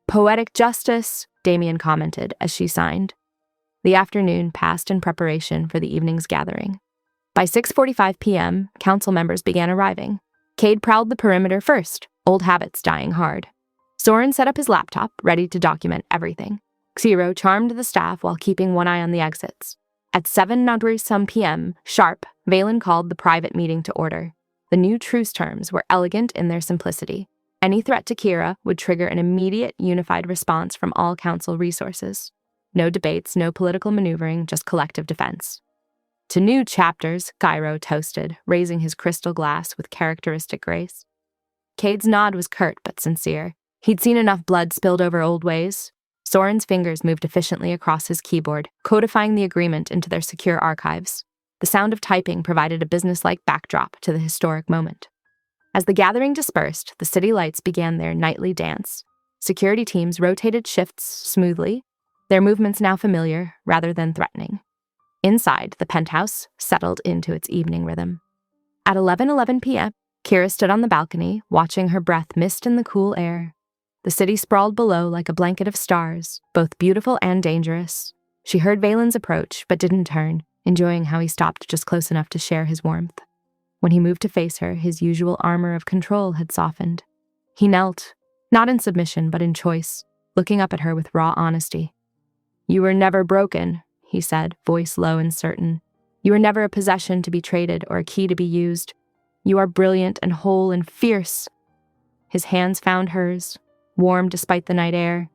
"Poetic justice," Damien commented as she signed. The afternoon passed in preparation for the evening's gathering. By 6:45 p.m., council members began arriving. Cade prowled the perimeter first, old habits dying hard. Soren set up his laptop, ready to document everything. Xero charmed the staff while keeping one eye on the exits. At 7:00 p.m., sharp, Valen called the private meeting to order. The new truce terms were elegant in their simplicity. Any threat to Kira would trigger an immediate, unified response from all council resources. No debates, no political maneuvering, just collective defense. To new chapters, Gyro toasted, raising his crystal glass with characteristic grace. Cade's nod was curt but sincere. He'd seen enough blood spilled over old ways. Soren's fingers moved efficiently across his keyboard, codifying the agreement into their secure archives. The sound of typing provided a businesslike backdrop to the historic moment. As the gathering dispersed, the city lights began their nightly dance. Security teams rotated shifts smoothly, their movements now familiar rather than threatening. Inside, the penthouse settled into its evening rhythm. At 11:11 p.m., Kira stood on the balcony, watching her breath mist in the cool air. The city sprawled below like a blanket of stars, both beautiful and dangerous. She heard Valen's approach, but didn't turn, enjoying how he stopped just close enough to share his warmth. When he moved to face her, his usual armor of control had softened. He knelt, not in submission but in choice, looking up at her with raw honesty. "You were never broken," he said, voice low and certain. "You were never a possession to be traded or a key to be used. You are brilliant and whole and fierce." His hands found hers, warm despite the night air.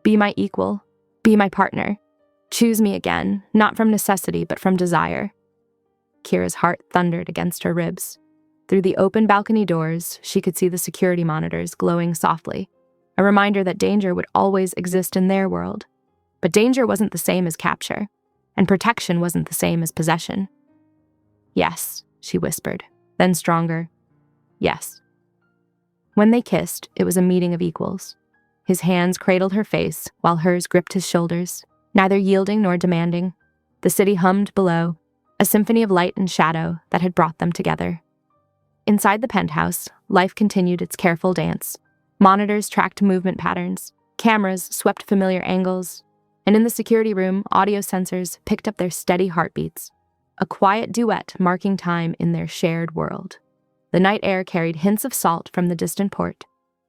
"Be my equal. Be my partner. Choose me again, not from necessity but from desire." Kira's heart thundered against her ribs. Through the open balcony doors, she could see the security monitors glowing softly, a reminder that danger would always exist in their world. But danger wasn't the same as capture, and protection wasn't the same as possession. "Yes," she whispered, then stronger. "Yes." When they kissed, it was a meeting of equals. His hands cradled her face, while hers gripped his shoulders, neither yielding nor demanding. The city hummed below, a symphony of light and shadow that had brought them together. Inside the penthouse, life continued its careful dance. Monitors tracked movement patterns, cameras swept familiar angles, and in the security room, audio sensors picked up their steady heartbeats, a quiet duet marking time in their shared world. The night air carried hints of salt from the distant port,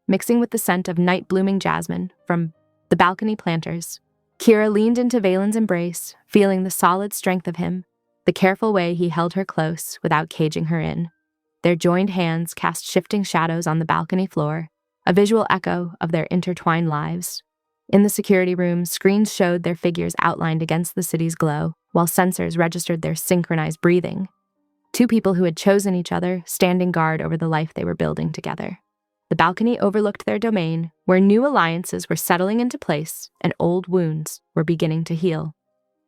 mixing with the scent of night-blooming jasmine from the balcony planters. Kira leaned into Valen's embrace, feeling the solid strength of him, the careful way he held her close without caging her in. Their joined hands cast shifting shadows on the balcony floor, a visual echo of their intertwined lives. In the security room, screens showed their figures outlined against the city's glow, while sensors registered their synchronized breathing. Two people who had chosen each other, standing guard over the life they were building together. The balcony overlooked their domain, where new alliances were settling into place and old wounds were beginning to heal.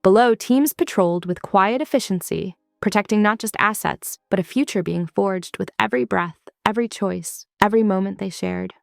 Below, teams patrolled with quiet efficiency, protecting not just assets, but a future being forged with every breath, every choice, every moment they shared.